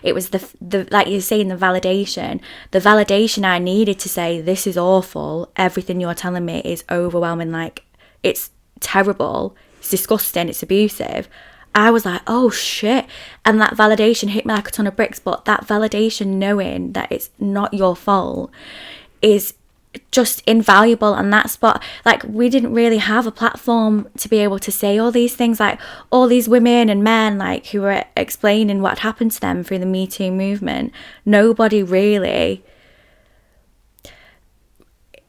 Speaker 1: it was the like you're saying, the validation I needed to say, this is awful, everything you're telling me is overwhelming, like it's terrible, it's disgusting, it's abusive. I was like, oh shit. And that validation hit me like a ton of bricks. But that validation, knowing that it's not your fault, is just invaluable. And that's what, like, we didn't really have a platform to be able to say all these things, like all these women and men, like, who were explaining what had happened to them through the Me Too movement. Nobody really,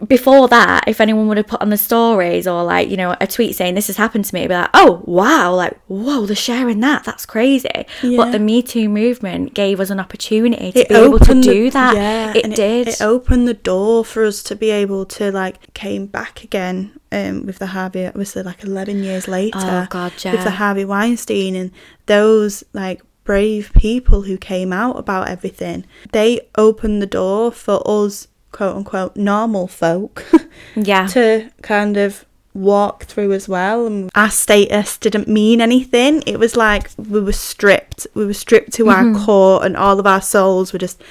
Speaker 1: before that, if anyone would have put on the stories or, like, you know, a tweet saying this has happened to me, it'd be like, oh wow, like, whoa, they're sharing that's crazy. But the Me Too movement gave us an opportunity to be able to do that. It
Speaker 2: opened the door for us to be able to, like, came back again with the Harvey, obviously, like 11 years later.
Speaker 1: Oh god, yeah.
Speaker 2: With the Harvey Weinstein, and those, like, brave people who came out about everything, they opened the door for us, quote unquote, normal folk to kind of walk through as well. And our status didn't mean anything. It was like we were stripped to our core, and all of our souls were just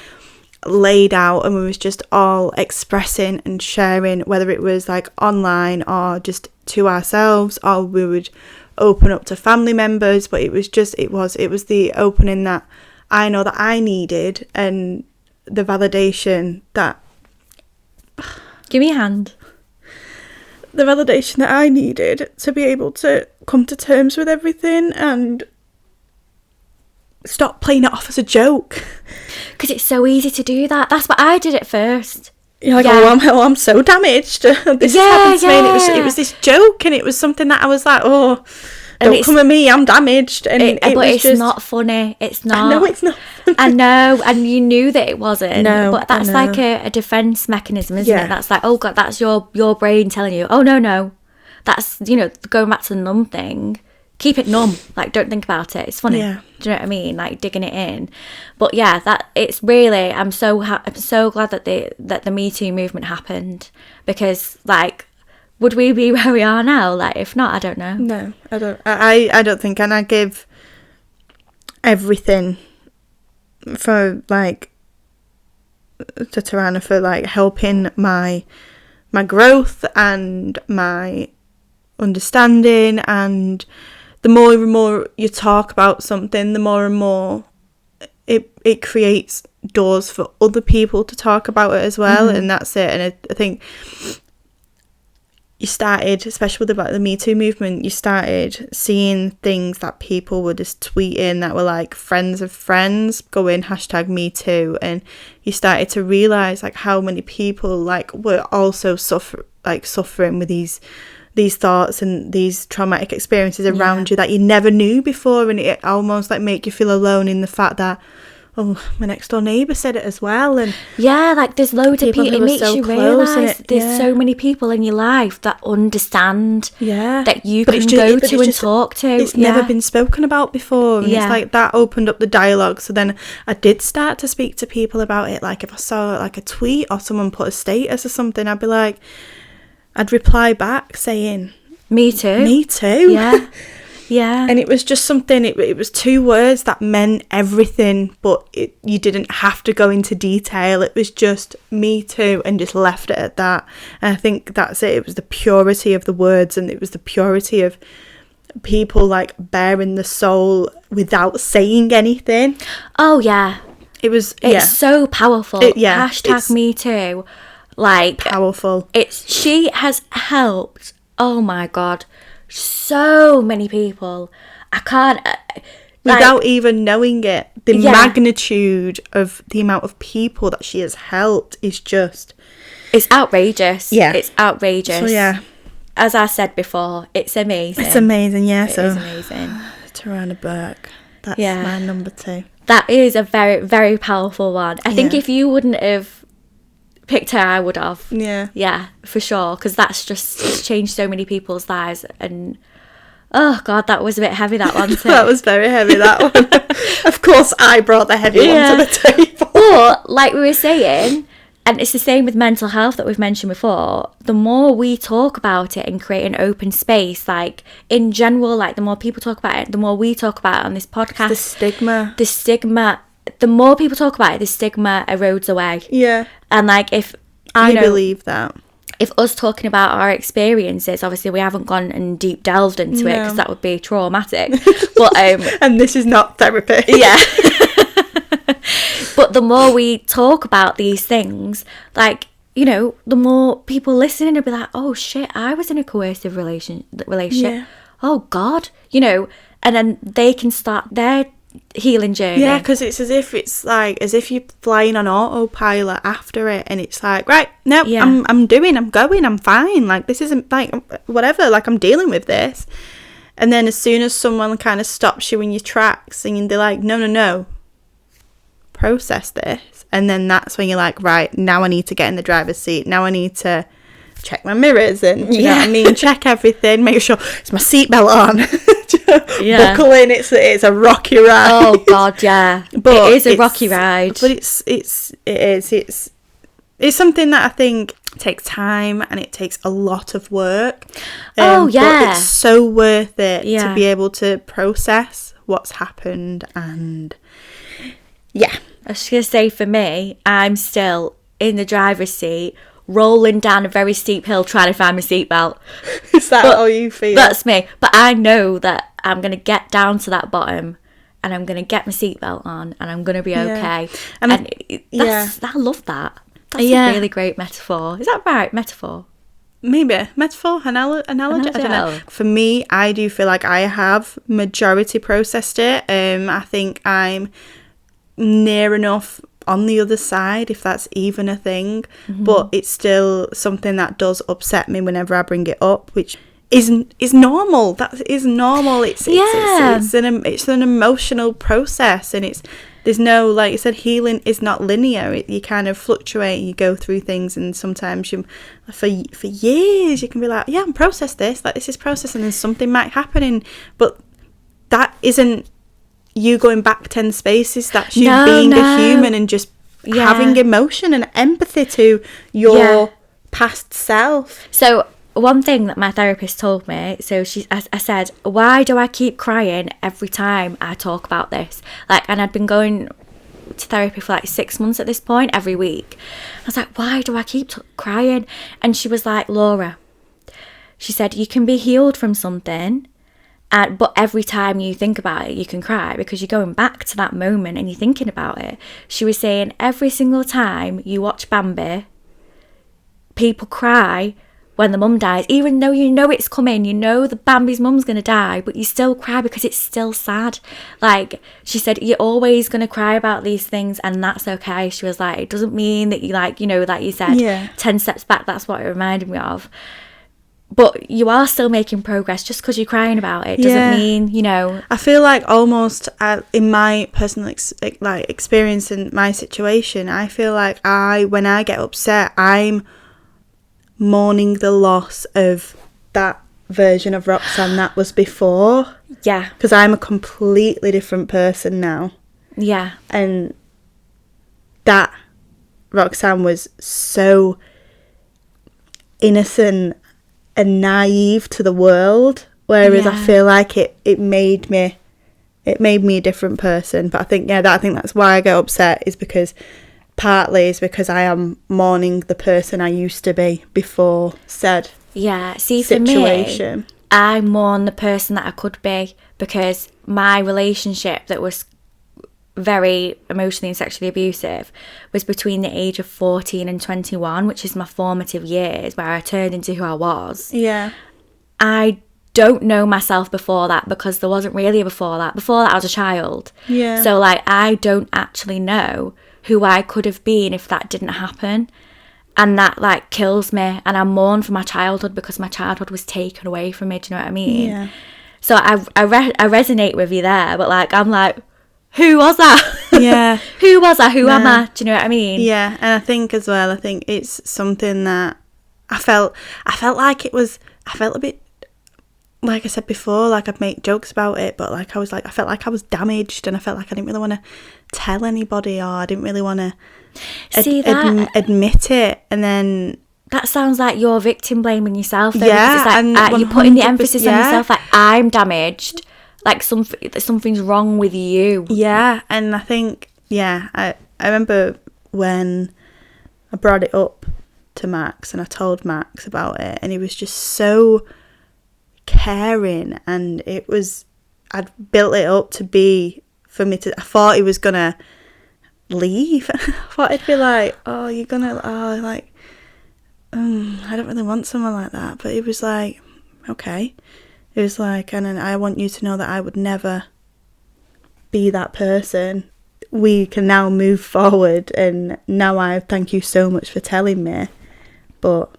Speaker 2: laid out, and we was just all expressing and sharing, whether it was like online or just to ourselves, or we would open up to family members. But it was the opening that I know that I needed, and the validation that,
Speaker 1: give me a hand.
Speaker 2: The validation that I needed to be able to come to terms with everything and stop playing it off as a joke.
Speaker 1: Because it's so easy to do that. That's what I did at first.
Speaker 2: You're like, I'm so damaged. This happened to me. And it was this joke, and it was something that I was like, oh, don't come at me, I'm damaged. And
Speaker 1: but it's not funny. It's not.
Speaker 2: I know it's not funny.
Speaker 1: I know, and you knew that it wasn't. No, but that's like a defense mechanism, isn't it? That's like, oh god, that's your brain telling you, oh no, that's, you know, going back to the numb thing. Keep it numb, like, don't think about it, it's funny. Do you know what I mean? Like, digging it in. But yeah, that it's really, I'm so glad that the Me Too movement happened, because, like, would we be where we are now? Like, if not, I don't know.
Speaker 2: No, I don't. I don't think. And I give everything for, like, to Tarana for, like, helping my growth and my understanding. And the more and more you talk about something, the more and more it creates doors for other people to talk about it as well. And that's it. And I think you started, especially with the Me Too movement, you started seeing things that people were just tweeting that were like friends of friends going #MeToo, and you started to realise, like, how many people, like, were also suffering with these thoughts and these traumatic experiences around you that you never knew before. And it almost, like, make you feel alone in the fact that, oh, my next door neighbour said it as well. And
Speaker 1: like, there's loads of people. It makes you realise there's so many people in your life that understand, that you can go to and talk to.
Speaker 2: It's never been spoken about before. And it's like that opened up the dialogue. So then I did start to speak to people about it. Like, if I saw, like, a tweet or someone put a status or something, I'd reply back saying, me too. Yeah. And it was just something, it was 2 words that meant everything, but you didn't have to go into detail. It was just me too, and just left it at that. And I think that's it. It was the purity of the words, and it was the purity of people, like, bearing the soul without saying anything.
Speaker 1: Oh, yeah.
Speaker 2: It's
Speaker 1: so powerful. #Me too. Like,
Speaker 2: powerful.
Speaker 1: She has helped, oh my god, so many people. I can't,
Speaker 2: without even knowing it, the magnitude of the amount of people that she has helped is just,
Speaker 1: it's outrageous. It's outrageous.
Speaker 2: So
Speaker 1: as I said before, it's amazing.
Speaker 2: It's amazing.
Speaker 1: It is amazing.
Speaker 2: Tarana Burke, that's my number 2.
Speaker 1: That is a very, very powerful one. I think if you wouldn't have picked her, I would have. Yeah, for sure, because that's just changed so many people's lives. And oh god, that was a bit heavy, that one too.
Speaker 2: That was very heavy, that one. Of course I brought the heavy one to the table.
Speaker 1: But like we were saying, And it's the same with mental health that we've mentioned before. The more we talk about it and create an open space, like in general, like the more people talk about it, the more we talk about it on this podcast.
Speaker 2: The stigma.
Speaker 1: The more people talk about it, the stigma erodes away.
Speaker 2: Yeah.
Speaker 1: And like if
Speaker 2: I believe that.
Speaker 1: If us talking about our experiences, obviously we haven't gone and deep delved into it because that would be traumatic. But
Speaker 2: and this is not therapy.
Speaker 1: Yeah. But the more we talk about these things, like, you know, the more people listening will be like, oh shit, I was in a coercive relationship.
Speaker 2: Yeah.
Speaker 1: Oh God, you know, and then they can start their healing journey.
Speaker 2: Yeah, because it's as if you're flying on autopilot after it, and it's like, right, no, I'm going, I'm fine. Like, this isn't like whatever. Like, I'm dealing with this. And then as soon as someone kind of stops you in your tracks, and they're like, no. Process this, and then that's when you're like, right, now I need to get in the driver's seat, now I need to check my mirrors and you know what I mean, check everything, make sure it's my seatbelt on. Buckle in, it's a rocky ride.
Speaker 1: Oh God, yeah. But it is a rocky ride,
Speaker 2: but it's something that I think takes time and it takes a lot of work. But it's so worth it to be able to process what's happened. And I was just going to say, for me, I'm still in the driver's seat, rolling down a very steep hill, trying to find my seatbelt. Is that how you feel?
Speaker 1: That's me. But I know that I'm going to get down to that bottom and I'm going to get my seatbelt on and I'm going to be okay. And I love that. That's a really great metaphor. Is that right? Metaphor?
Speaker 2: Maybe. Metaphor? Analogy? I don't know. For me, I do feel like I have majority processed it. I think I'm near enough on the other side, if that's even a thing. But it's still something that does upset me whenever I bring it up, which is normal. That is normal. It's an emotional process, and there's no, like you said, healing is not linear. You kind of fluctuate, you go through things, and sometimes for years you can be like, yeah, I'm processed this, like this is processing, and something might happen, but that isn't you going back 10 spaces. That's you being a human and just having emotion and empathy to your past self.
Speaker 1: So one thing that my therapist told me, so I said, why do I keep crying every time I talk about this? Like, and I'd been going to therapy for like 6 months at this point, every week. I was like, why do I keep crying? And she was like, Laura, she said, you can be healed from something, but every time you think about it, you can cry because you're going back to that moment and you're thinking about it. She was saying every single time you watch Bambi, people cry when the mum dies, even though you know it's coming, you know the Bambi's mum's going to die, but you still cry because it's still sad. Like, she said, you're always going to cry about these things and that's okay. She was like, it doesn't mean that you, like, you know, like you said, 10 steps back, that's what it reminded me of. But you are still making progress. Just because you're crying about it doesn't mean, you know.
Speaker 2: I feel like almost in my personal experience in my situation, I feel like when I get upset, I'm mourning the loss of that version of Roxanne that was before.
Speaker 1: Yeah.
Speaker 2: Because I'm a completely different person now.
Speaker 1: Yeah.
Speaker 2: And that Roxanne was so innocent and naive to the world, whereas I feel like it made me a different person. But I think that's why I get upset, is because partly is because I am mourning the person I used to be before said
Speaker 1: see,
Speaker 2: situation.
Speaker 1: For me, I mourn the person that I could be, because my relationship that was very emotionally and sexually abusive was between the age of 14 and 21, which is my formative years where I turned into who I was.
Speaker 2: Yeah.
Speaker 1: I don't know myself before that, because there wasn't really a before that. Before that I was a child.
Speaker 2: Yeah.
Speaker 1: So like I don't actually know who I could have been if that didn't happen. And that like kills me, and I mourn for my childhood because my childhood was taken away from me. Do you know what I mean?
Speaker 2: Yeah.
Speaker 1: So I resonate with you there, but like I'm like, who was that?
Speaker 2: Yeah.
Speaker 1: Who was I? Who am I? Do you know what I mean?
Speaker 2: Yeah, and I think as well, it's something that I felt like it was, I felt a bit like I said before, like I'd make jokes about it, but like I felt like I was damaged, and I felt like I didn't really want to tell anybody, or I didn't really want to admit it. And then
Speaker 1: that sounds like you're victim blaming yourself, though,
Speaker 2: yeah,
Speaker 1: because it's like, you're putting the emphasis on yourself, like, I'm damaged, like something's wrong with you.
Speaker 2: Yeah, and I think, I remember when I brought it up to Max, and I told Max about it, and he was just so caring, and I'd built it up to be, for me to, I thought he was gonna leave. I thought he'd be like, oh, you're gonna, oh, like, I don't really want someone like that. But he was like, okay. He was like, and I want you to know that I would never be that person. We can now move forward, and now I thank you so much for telling me, but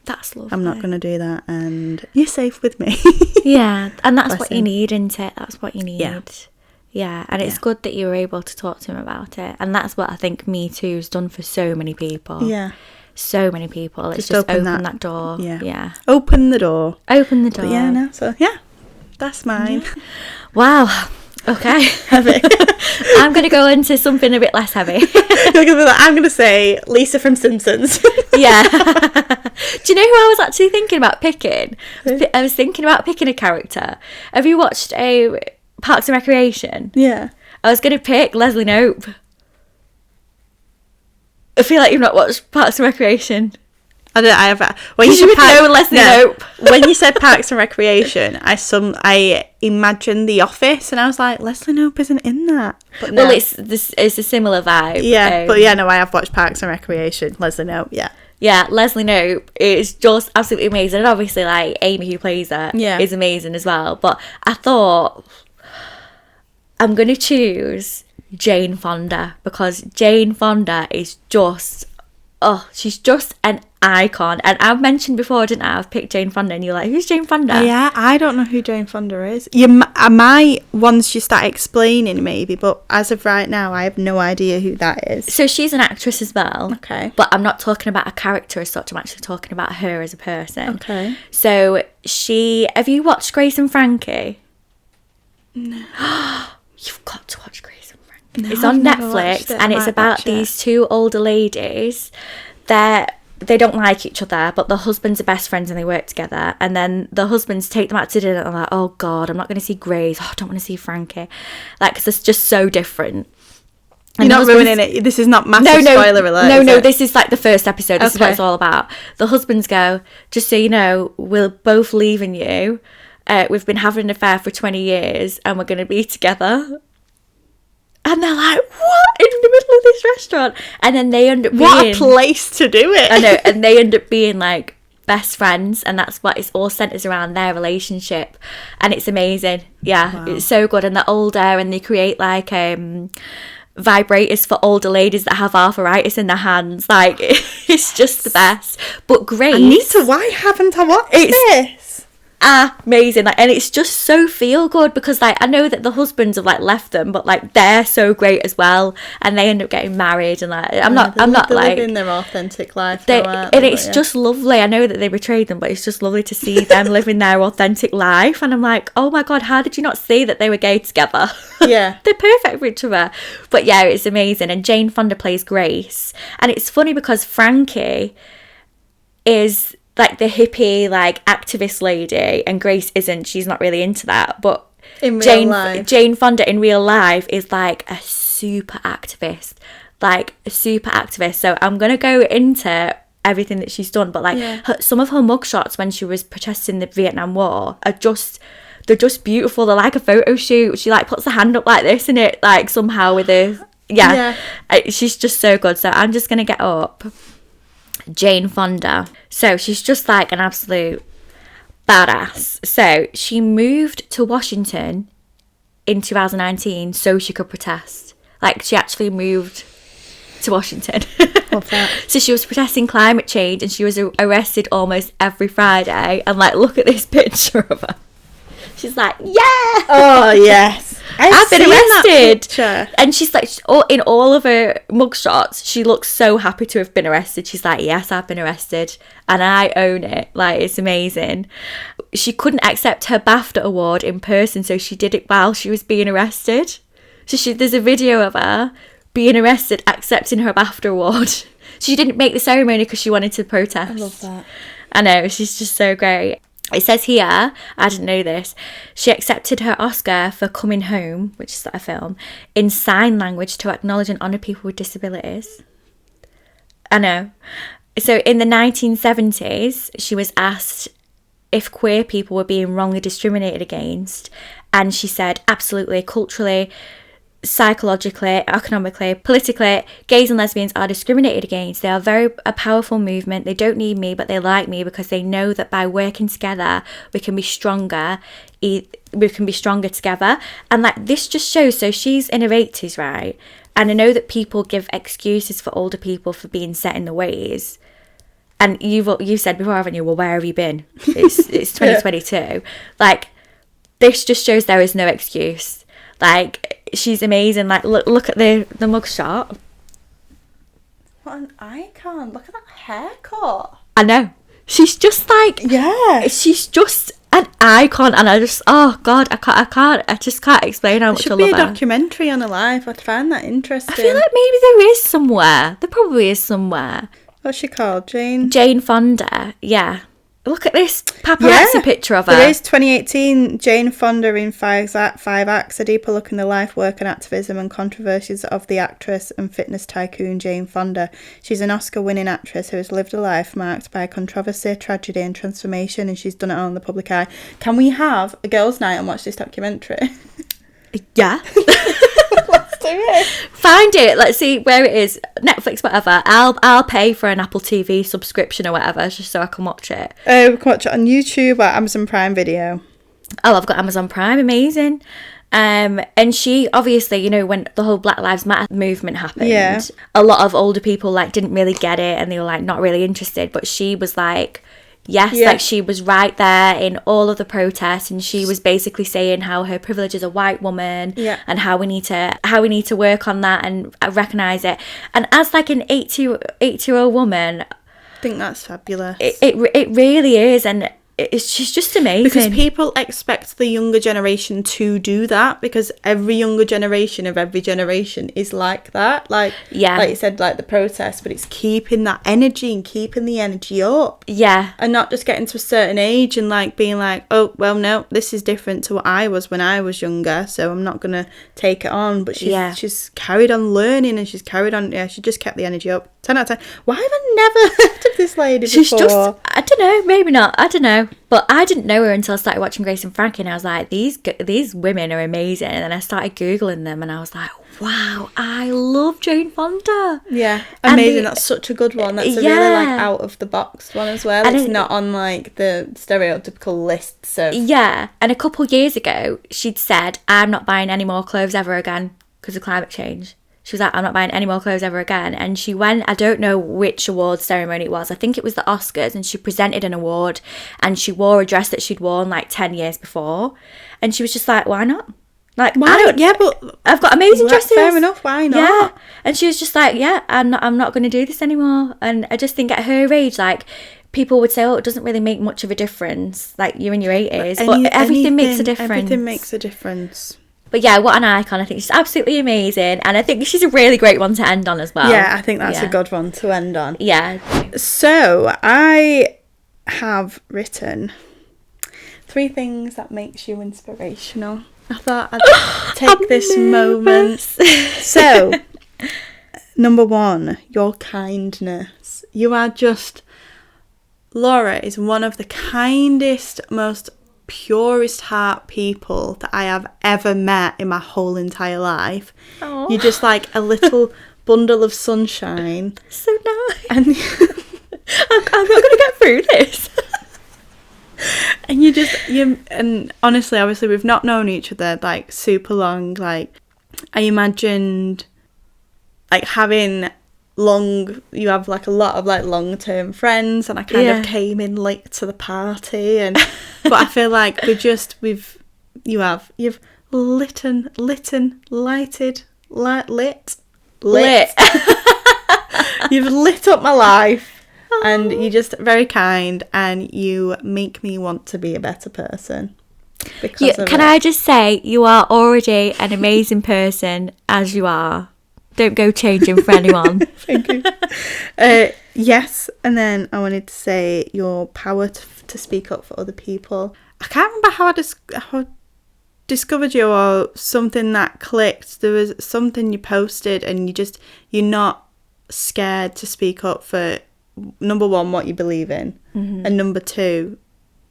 Speaker 1: that's lovely.
Speaker 2: I'm not going to do that, and you're safe with me.
Speaker 1: Yeah, and that's what you need, isn't it? That's what you need. Yeah, and it's good that you were able to talk to him about it, and that's what I think Me Too's done for so many people.
Speaker 2: Yeah.
Speaker 1: So many people. It's just open that door.
Speaker 2: Yeah. Open the door.
Speaker 1: Open the door.
Speaker 2: But yeah, no, so yeah, that's mine.
Speaker 1: Yeah. Wow. Okay. Heavy. I'm going to go into something a bit less heavy.
Speaker 2: I'm going to say Lisa from Simpsons.
Speaker 1: Yeah. Do you know who I was actually thinking about picking? I was thinking about picking a character. Have you watched Parks and Recreation?
Speaker 2: Yeah.
Speaker 1: I was going to pick Leslie Knope. I feel like you've not watched Parks and Recreation.
Speaker 2: I have.
Speaker 1: When you would know Leslie Knope.
Speaker 2: When you said Parks and Recreation, I imagined The Office, and I was like, Leslie Knope isn't in that. But no.
Speaker 1: Well, it's a similar vibe.
Speaker 2: Yeah, but yeah, no, I have watched Parks and Recreation. Leslie Knope, yeah.
Speaker 1: Yeah, Leslie Knope is just absolutely amazing, and obviously, like, Amy, who plays her, is amazing as well. But I thought I'm gonna choose Jane Fonda, because Jane Fonda is just, she's just an icon. And I've mentioned before, didn't I? I've picked Jane Fonda, and you're like, who's Jane Fonda?
Speaker 2: Yeah, I don't know who Jane Fonda is. You might once you start explaining, maybe, but as of right now, I have no idea who that is.
Speaker 1: So she's an actress as well.
Speaker 2: Okay.
Speaker 1: But I'm not talking about a character as such, I'm actually talking about her as a person.
Speaker 2: Okay.
Speaker 1: So have you watched Grace and Frankie?
Speaker 2: No.
Speaker 1: You've got to watch Grace and Frankie.
Speaker 2: No,
Speaker 1: it's on Netflix, and it's about these two older ladies. They don't like each other, but the husbands are best friends and they work together. And then the husbands take them out to dinner, and they're like, oh God, I'm not going to see Grace. Oh, I don't want to see Frankie. Like, because it's just so different.
Speaker 2: And you're not ruining it. This is not massive spoiler alert.
Speaker 1: No, this is like the first episode. This is what it's all about. The husbands go, just so you know, we're both leaving you. We've been having an affair for 20 years and we're going to be together. And they're like, what? In the middle of this restaurant? And then they end up being...
Speaker 2: What a place to do it.
Speaker 1: I know. And they end up being like best friends. And that's what it's all centres around, their relationship. And it's amazing. Yeah, wow. It's so good. And they're older, and they create like vibrators for older ladies that have arthritis in their hands. Like, it's just the best. But Grace...
Speaker 2: why haven't I watched this?
Speaker 1: Amazing. Like, and it's just so feel good, because like I know that the husbands have like left them, but like they're so great as well, and they end up getting married, and like I'm not like
Speaker 2: living their authentic life
Speaker 1: it's just lovely. I know that they betrayed them, but it's just lovely to see them living their authentic life. And I'm like, oh my God, how did you not see that they were gay together?
Speaker 2: Yeah.
Speaker 1: They're perfect for each other. But yeah, it's amazing. And Jane Fonda plays Grace, and it's funny because Frankie is like the hippie, like activist lady, and Grace isn't. She's not really into that. But Jane Fonda in real life is like a super activist. So I'm gonna go into everything that she's done, but like some of her mugshots when she was protesting the Vietnam War are just, they're just beautiful. They're like a photo shoot. She like puts her hand up like this, and it like somehow with her she's just so good. So I'm just gonna get up Jane Fonda. So she's just like an absolute badass. So she moved to Washington in 2019 so she could protest. Like, she actually moved to Washington.
Speaker 2: Love that.
Speaker 1: So she was protesting climate change, and she was arrested almost every Friday. And like, look at this picture of her. She's like, yeah.
Speaker 2: Oh yes,
Speaker 1: I've been arrested. And she's like, in all of her mugshots, she looks so happy to have been arrested. She's like, yes, I've been arrested, and I own it. Like, it's amazing. she couldn't accept her BAFTA award in person, so she did it while she was being arrested. So there's a video of her being arrested, accepting her BAFTA award. She didn't make the ceremony because she wanted to protest.
Speaker 2: I love that.
Speaker 1: I know, she's just so great. It says here, I didn't know this, she accepted her Oscar for Coming Home, which is a film, in sign language to acknowledge and honour people with disabilities. I know. So in the 1970s, she was asked if queer people were being wrongly discriminated against, and she said, absolutely, culturally, psychologically, economically, politically, gays and lesbians are discriminated against. They are a powerful movement. They don't need me, but they like me because they know that by working together we can be stronger. We can be stronger together. And like, this just shows, so she's in her 80s, right? And I know that people give excuses for older people for being set in their ways. And you've said before, haven't you, well, where have you been? It's 2022. Like, this just shows there is no excuse. Like, she's amazing. Like, look at the mugshot.
Speaker 2: What an icon. Look at that haircut.
Speaker 1: I know. She's just like,
Speaker 2: yeah.
Speaker 1: She's just an icon, and I just, oh God, I just can't explain how much I love her.
Speaker 2: There should be a documentary on her life. I'd find that interesting.
Speaker 1: I feel like maybe there is somewhere. There probably is somewhere.
Speaker 2: What's she called? Jane Fonda.
Speaker 1: Yeah. Look at this paparazzi picture of her.
Speaker 2: There is 2018 Jane Fonda in five acts, a deeper look in the life, work and activism and controversies of the actress and fitness tycoon Jane Fonda. She's an Oscar-winning actress who has lived a life marked by controversy, tragedy and transformation, and she's done it all in the public eye. Can we have a girls' night and watch this documentary?
Speaker 1: Yeah.
Speaker 2: Let's do it.
Speaker 1: Find it. Let's see where it is. Netflix, whatever. I'll pay for an Apple TV subscription or whatever, just so I can watch it.
Speaker 2: We can watch it on YouTube or Amazon Prime Video.
Speaker 1: Oh, I've got Amazon Prime. Amazing. And she obviously, you know, when the whole Black Lives Matter movement happened, a lot of older people like didn't really get it, and they were like not really interested. But she was like, yes, like she was right there in all of the protests, and she was basically saying how her privilege as a white woman, and how we need to work on that and recognise it. And as like an 80-year-old woman,
Speaker 2: I think that's fabulous.
Speaker 1: It really is, and she's just amazing.
Speaker 2: Because people expect the younger generation to do that, because every younger generation of every generation is like that. Like you said, like the protest, but it's keeping that energy and keeping the energy up. Yeah. And not just getting to a certain age and like being like, oh, well, no, this is different to what I was when I was younger, so I'm not going to take it on. But she's carried on learning, and she's carried on, she just kept the energy up. 10 out of 10. Why have I never heard of this lady before?
Speaker 1: She's just, I don't know, maybe not, I don't know. But I didn't know her until I started watching Grace and Frankie, and I was like, these women are amazing. And then I started Googling them, and I was like, wow, I love Jane Fonda.
Speaker 2: Yeah, amazing. That's such a good one. That's a really like out of the box one as well. And it's not on like the stereotypical lists of... Yeah,
Speaker 1: and a couple of years ago, she'd said, I'm not buying any more clothes ever again because of climate change. She was like, I'm not buying any more clothes ever again. And she went, I don't know which awards ceremony it was. I think it was the Oscars, and she presented an award, and she wore a dress that she'd worn like 10 years before. And she was just like, why not? Like, why? But I've got amazing dresses.
Speaker 2: Fair enough, why not?
Speaker 1: Yeah. And she was just like, yeah, I'm not going to do this anymore. And I just think at her age, like, people would say, oh, it doesn't really make much of a difference. Like, you're in your 80s. But everything makes a difference.
Speaker 2: Everything makes a difference.
Speaker 1: But yeah, what an icon. I think she's absolutely amazing. And I think she's a really great one to end on as well.
Speaker 2: Yeah, I think that's a good one to end on.
Speaker 1: Yeah.
Speaker 2: So, I have written 3 things that makes you inspirational. I thought I'd take this moment. So, number 1, your kindness. You are just... Laura is one of the kindest, most purest heart people that I have ever met in my whole entire life. Aww. You're just like a little bundle of sunshine.
Speaker 1: So nice. And I'm not going to get through this.
Speaker 2: And and honestly, obviously, we've not known each other like super long. Like, I imagined like having you have like a lot of like long-term friends, and I kind of came in late to the party, and but I feel like you've lit you've lit up my life And you're just very kind, and you make me want to be a better person.
Speaker 1: Can I just say, you are already an amazing person as you are. Don't go changing for anyone.
Speaker 2: Thank you. Yes, and then I wanted to say your power to speak up for other people. I can't remember how I discovered you, or something that clicked. There was something you posted, and you're not scared to speak up for, number one, what you believe in, and number two,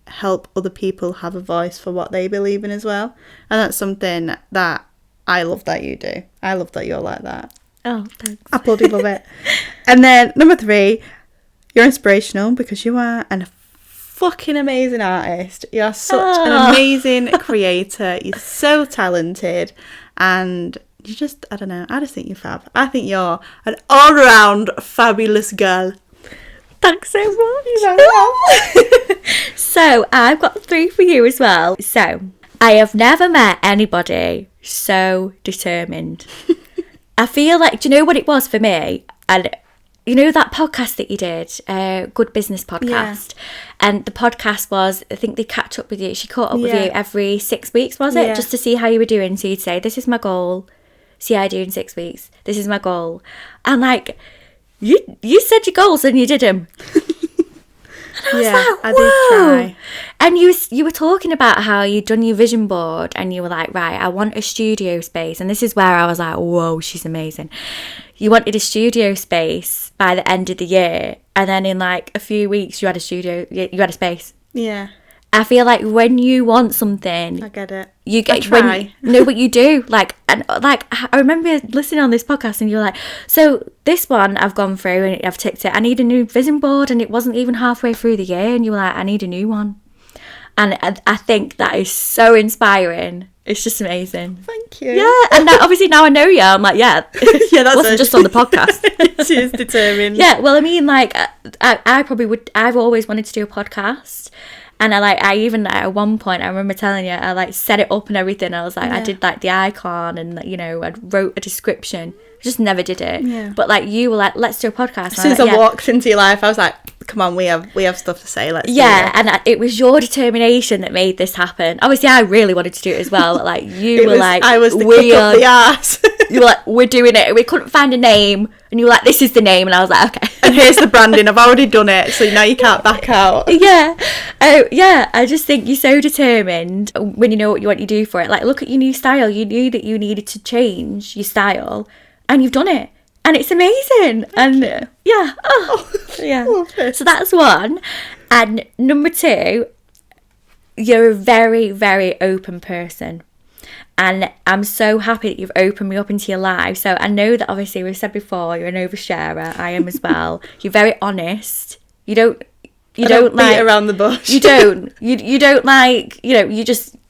Speaker 2: help other people have a voice for what they believe in as well. And that's something that I love that you do. I love that you're like that.
Speaker 1: Oh, thanks.
Speaker 2: I bloody love it. And then number three, you're inspirational because you are a fucking amazing artist. You're such an amazing creator. You're so talented, and you just, I don't know, I just think you're fab. I think you're an all-round fabulous girl.
Speaker 1: Thanks so much. So I've got 3 for you as well. So I have never met anybody so determined. I feel like, do you know what it was for me? And you know that podcast that you did, Good Business Podcast? Yeah. And the podcast was, I think they catch up with you. She caught up with you every 6 weeks, was it? Yeah. Just to see how you were doing. So you'd say, this is my goal. See how I do in 6 weeks. This is my goal. And like, you said your goals and you did them. And I was like, whoa. I did try. And you were talking about how you'd done your vision board, and you were like, right, I want a studio space. And this is where I was like, whoa, she's amazing. You wanted a studio space by the end of the year, and then in like a few weeks you had a space. Yeah. I feel like when you want something,
Speaker 2: I get it.
Speaker 1: You get but you do. I remember listening on this podcast, and you're like, so this one I've gone through and I've ticked it. I need a new vision board, and it wasn't even halfway through the year, and you were like, I need a new one. And I think that is so inspiring. It's just amazing.
Speaker 2: Thank you.
Speaker 1: Yeah, and obviously now I know you. I'm like, yeah, that's wasn't just on the podcast.
Speaker 2: She is determined.
Speaker 1: Yeah, well, I mean, like, I probably would. I've always wanted to do a podcast. And I even at one point, I remember telling you, I like set it up and everything. I was like, I did like the icon, and you know, I wrote a description. I just never did it. Yeah. But like, you were like, let's do a podcast.
Speaker 2: As soon as I walked into your life, I was like, come on, we have stuff to say. Let's do it.
Speaker 1: And it was your determination that made this happen. Obviously, I really wanted to do it as well. But like,
Speaker 2: I was the kick up the arse.
Speaker 1: You were like, we're doing it. We couldn't find a name, and you were like, this is the name, and I was like, okay.
Speaker 2: And here's the branding. I've already done it, so now you can't back out.
Speaker 1: Yeah. Oh, yeah. I just think you're so determined when you know what you want to do for it. Like, look at your new style. You knew that you needed to change your style, and you've done it, and it's amazing. Yeah. So that's one. And number 2, you're a very, very open person. And I'm so happy that you've opened me up into your life. So I know that obviously we've said before, you're an oversharer. I am as well. You're very honest. You don't
Speaker 2: beat around the bush.
Speaker 1: You don't. You don't like, you know,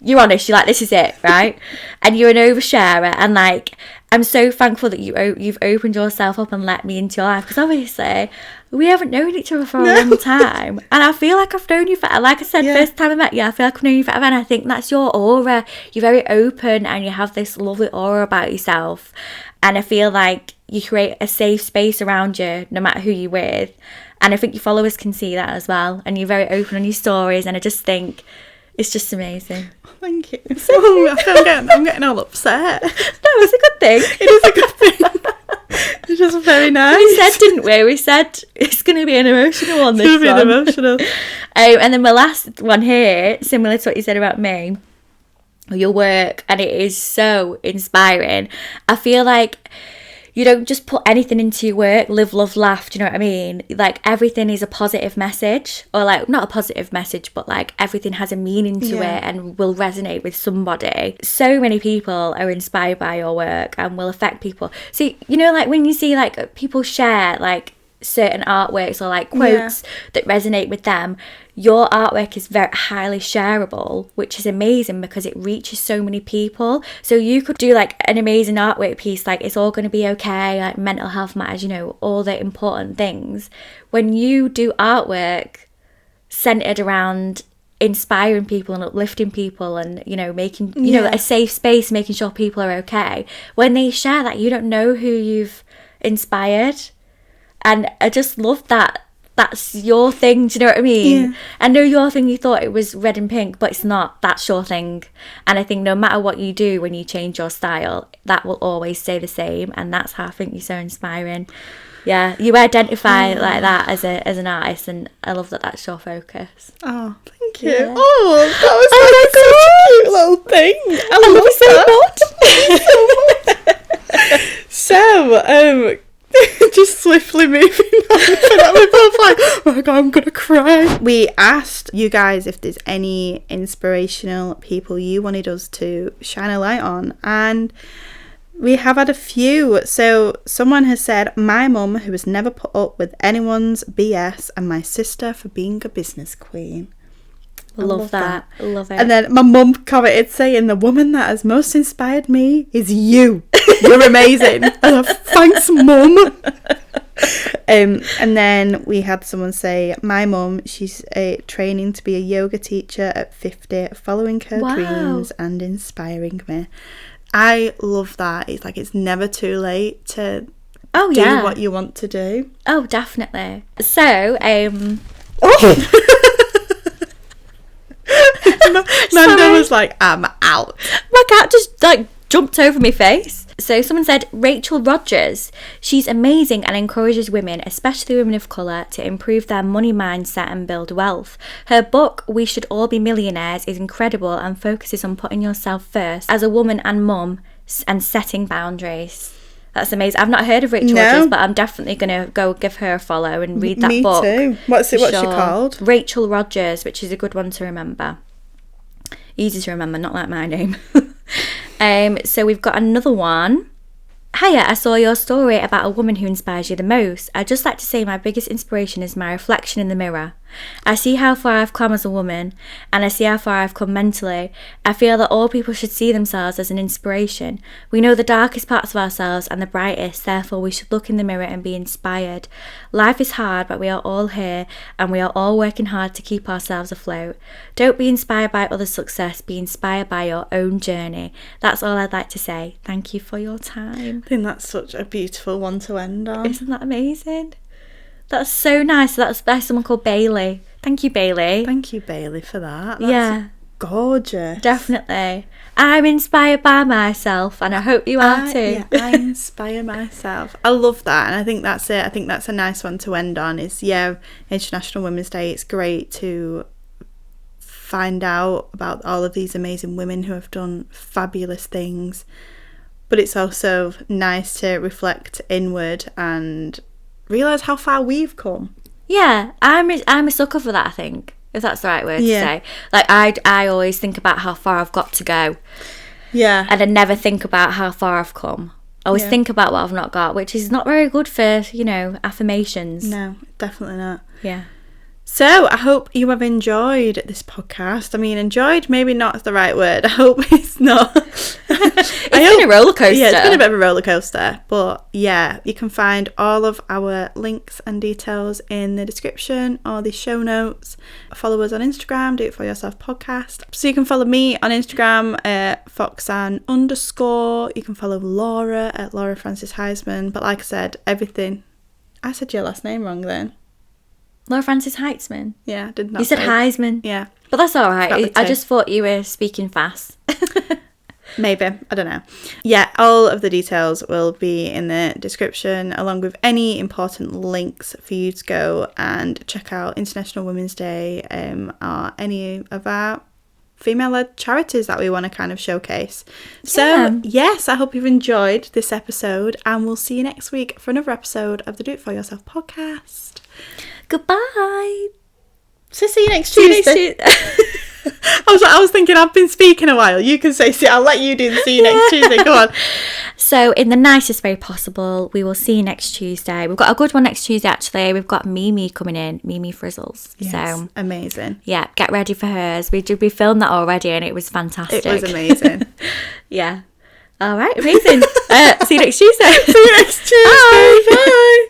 Speaker 1: you're honest. You're like, this is it, right? And you're an oversharer. And like, I'm so thankful that you've opened yourself up and let me into your life. Because obviously, we haven't known each other for a long time. And I feel like I've known you for, like I said, first time I met you, I feel like I've known you forever. And I think that's your aura. You're very open, and you have this lovely aura about yourself. And I feel like you create a safe space around you, no matter who you're with. And I think your followers can see that as well. And you're very open on your stories. And I just think it's just amazing.
Speaker 2: Thank you. I'm getting all upset.
Speaker 1: No, it's a good thing.
Speaker 2: It is a good thing. It's just very nice.
Speaker 1: We said, didn't we? We said it's going to be an emotional one.
Speaker 2: It's going to be an emotional.
Speaker 1: And then my last one here, similar to what you said about me, your work, and it is so inspiring. I feel like you don't just put anything into your work, live, love, laugh, do you know what I mean? Like, everything is a positive message, or like, not a positive message, but like everything has a meaning to it and will resonate with somebody. So many people are inspired by your work and will affect people. So, you know, like when you see like people share like certain artworks or like quotes that resonate with them, your artwork is very highly shareable, which is amazing because it reaches so many people. So you could do like an amazing artwork piece, like it's all going to be okay, like mental health matters, you know, all the important things. When you do artwork centered around inspiring people and uplifting people and, you know, making, you know, a safe space, making sure people are okay, when they share that, you don't know who you've inspired. And I just love that that's your thing, do you know what I mean?
Speaker 2: Yeah.
Speaker 1: I know your thing, you thought it was red and pink, but it's not. That's your thing. And I think no matter what you do when you change your style, that will always stay the same, and that's how I think you're so inspiring. Yeah, you identify like that as an artist, and I love that that's your focus.
Speaker 2: Oh, thank you.
Speaker 1: Yeah.
Speaker 2: Oh, that was such a cute little thing. I love you so much. So, just swiftly moving on. We're both like, oh my God, I'm gonna cry. We asked you guys if there's any inspirational people you wanted us to shine a light on, and we have had a few. So someone has said, my mum, who has never put up with anyone's BS, and my sister for being a business queen.
Speaker 1: Love that. Love it.
Speaker 2: And then my mum commented saying, the woman that has most inspired me is you. You're amazing. And thanks, mum. And then we had someone say, my mum, she's training to be a yoga teacher at 50, following her dreams and inspiring me. I love that. It's like it's never too late to do what you want to do.
Speaker 1: Oh, definitely. So,
Speaker 2: Manda was like, I'm out.
Speaker 1: My cat just jumped over my face. So someone said, Rachel Rogers. She's amazing and encourages women, especially women of colour, to improve their money mindset and build wealth. Her book, We Should All Be Millionaires, is incredible and focuses on putting yourself first as a woman and mum and setting boundaries. That's amazing. I've not heard of Rachel Rogers, but I'm definitely going to go give her a follow and read that book.
Speaker 2: Me too. What's she called?
Speaker 1: Rachel Rogers, which is a good one to remember. Easy to remember, not like my name. So we've got another one. Hiya, I saw your story about a woman who inspires you the most. I'd just like to say my biggest inspiration is my reflection in the mirror. I see how far I've come as a woman, and I see how far I've come mentally. I feel that all people should see themselves as an inspiration. We know the darkest parts of ourselves and the brightest, therefore we should look in the mirror and be inspired. Life is hard, but we are all here, and we are all working hard to keep ourselves afloat. Don't be inspired by others' success, be inspired by your own journey. That's all I'd like to say. Thank you for your time.
Speaker 2: I think that's such a beautiful one to end on.
Speaker 1: Isn't that amazing? That's so nice. That's by someone called Bailey. Thank you, Bailey.
Speaker 2: Thank you, Bailey, for that. That's gorgeous.
Speaker 1: Definitely. I'm inspired by myself, and I hope you are too.
Speaker 2: Yeah, I inspire myself. I love that, and I think that's it. I think that's a nice one to end on. Is International Women's Day. It's great to find out about all of these amazing women who have done fabulous things, but it's also nice to reflect inward and realise how far we've come.
Speaker 1: Yeah, I'm a sucker for that, I think, if that's the right word to say. Like, I always think about how far I've got to go.
Speaker 2: Yeah.
Speaker 1: And I never think about how far I've come. I always think about what I've not got, which is not very good for, affirmations.
Speaker 2: No, definitely not.
Speaker 1: Yeah.
Speaker 2: So, I hope you have enjoyed this podcast. I mean, enjoyed, maybe not the right word. I hope it's not.
Speaker 1: It's been a roller coaster.
Speaker 2: Yeah, it's been a bit of a roller coaster. But yeah, you can find all of our links and details in the description or the show notes. Follow us on Instagram, Do It For Yourself Podcast. So you can follow me on Instagram at FOXANNE_. You can follow Laura at Laura Francis Heisman. But like I said, everything. I said your last name wrong then.
Speaker 1: Laura Francis Heitzman.
Speaker 2: Yeah, I did not.
Speaker 1: You said Heisman.
Speaker 2: Yeah.
Speaker 1: But that's all right. I just thought you were speaking fast.
Speaker 2: Maybe. I don't know. Yeah, all of the details will be in the description, along with any important links for you to go and check out International Women's Day or any of our female-led charities that we want to kind of showcase. So, yes, I hope you've enjoyed this episode, and we'll see you next week for another episode of the Do It For Yourself podcast.
Speaker 1: Goodbye.
Speaker 2: So see you next Tuesday. I was thinking I've been speaking a while. You can say, I'll let you do the see you next Tuesday. Go on.
Speaker 1: So in the nicest way possible, we will see you next Tuesday. We've got a good one next Tuesday, actually. We've got Mimi coming in, Mimi Frizzles.
Speaker 2: Yes, so amazing.
Speaker 1: Yeah, get ready for hers. We filmed that already and it was fantastic.
Speaker 2: It was amazing.
Speaker 1: Yeah. All right, amazing. See you next Tuesday.
Speaker 2: See you next Tuesday. Bye.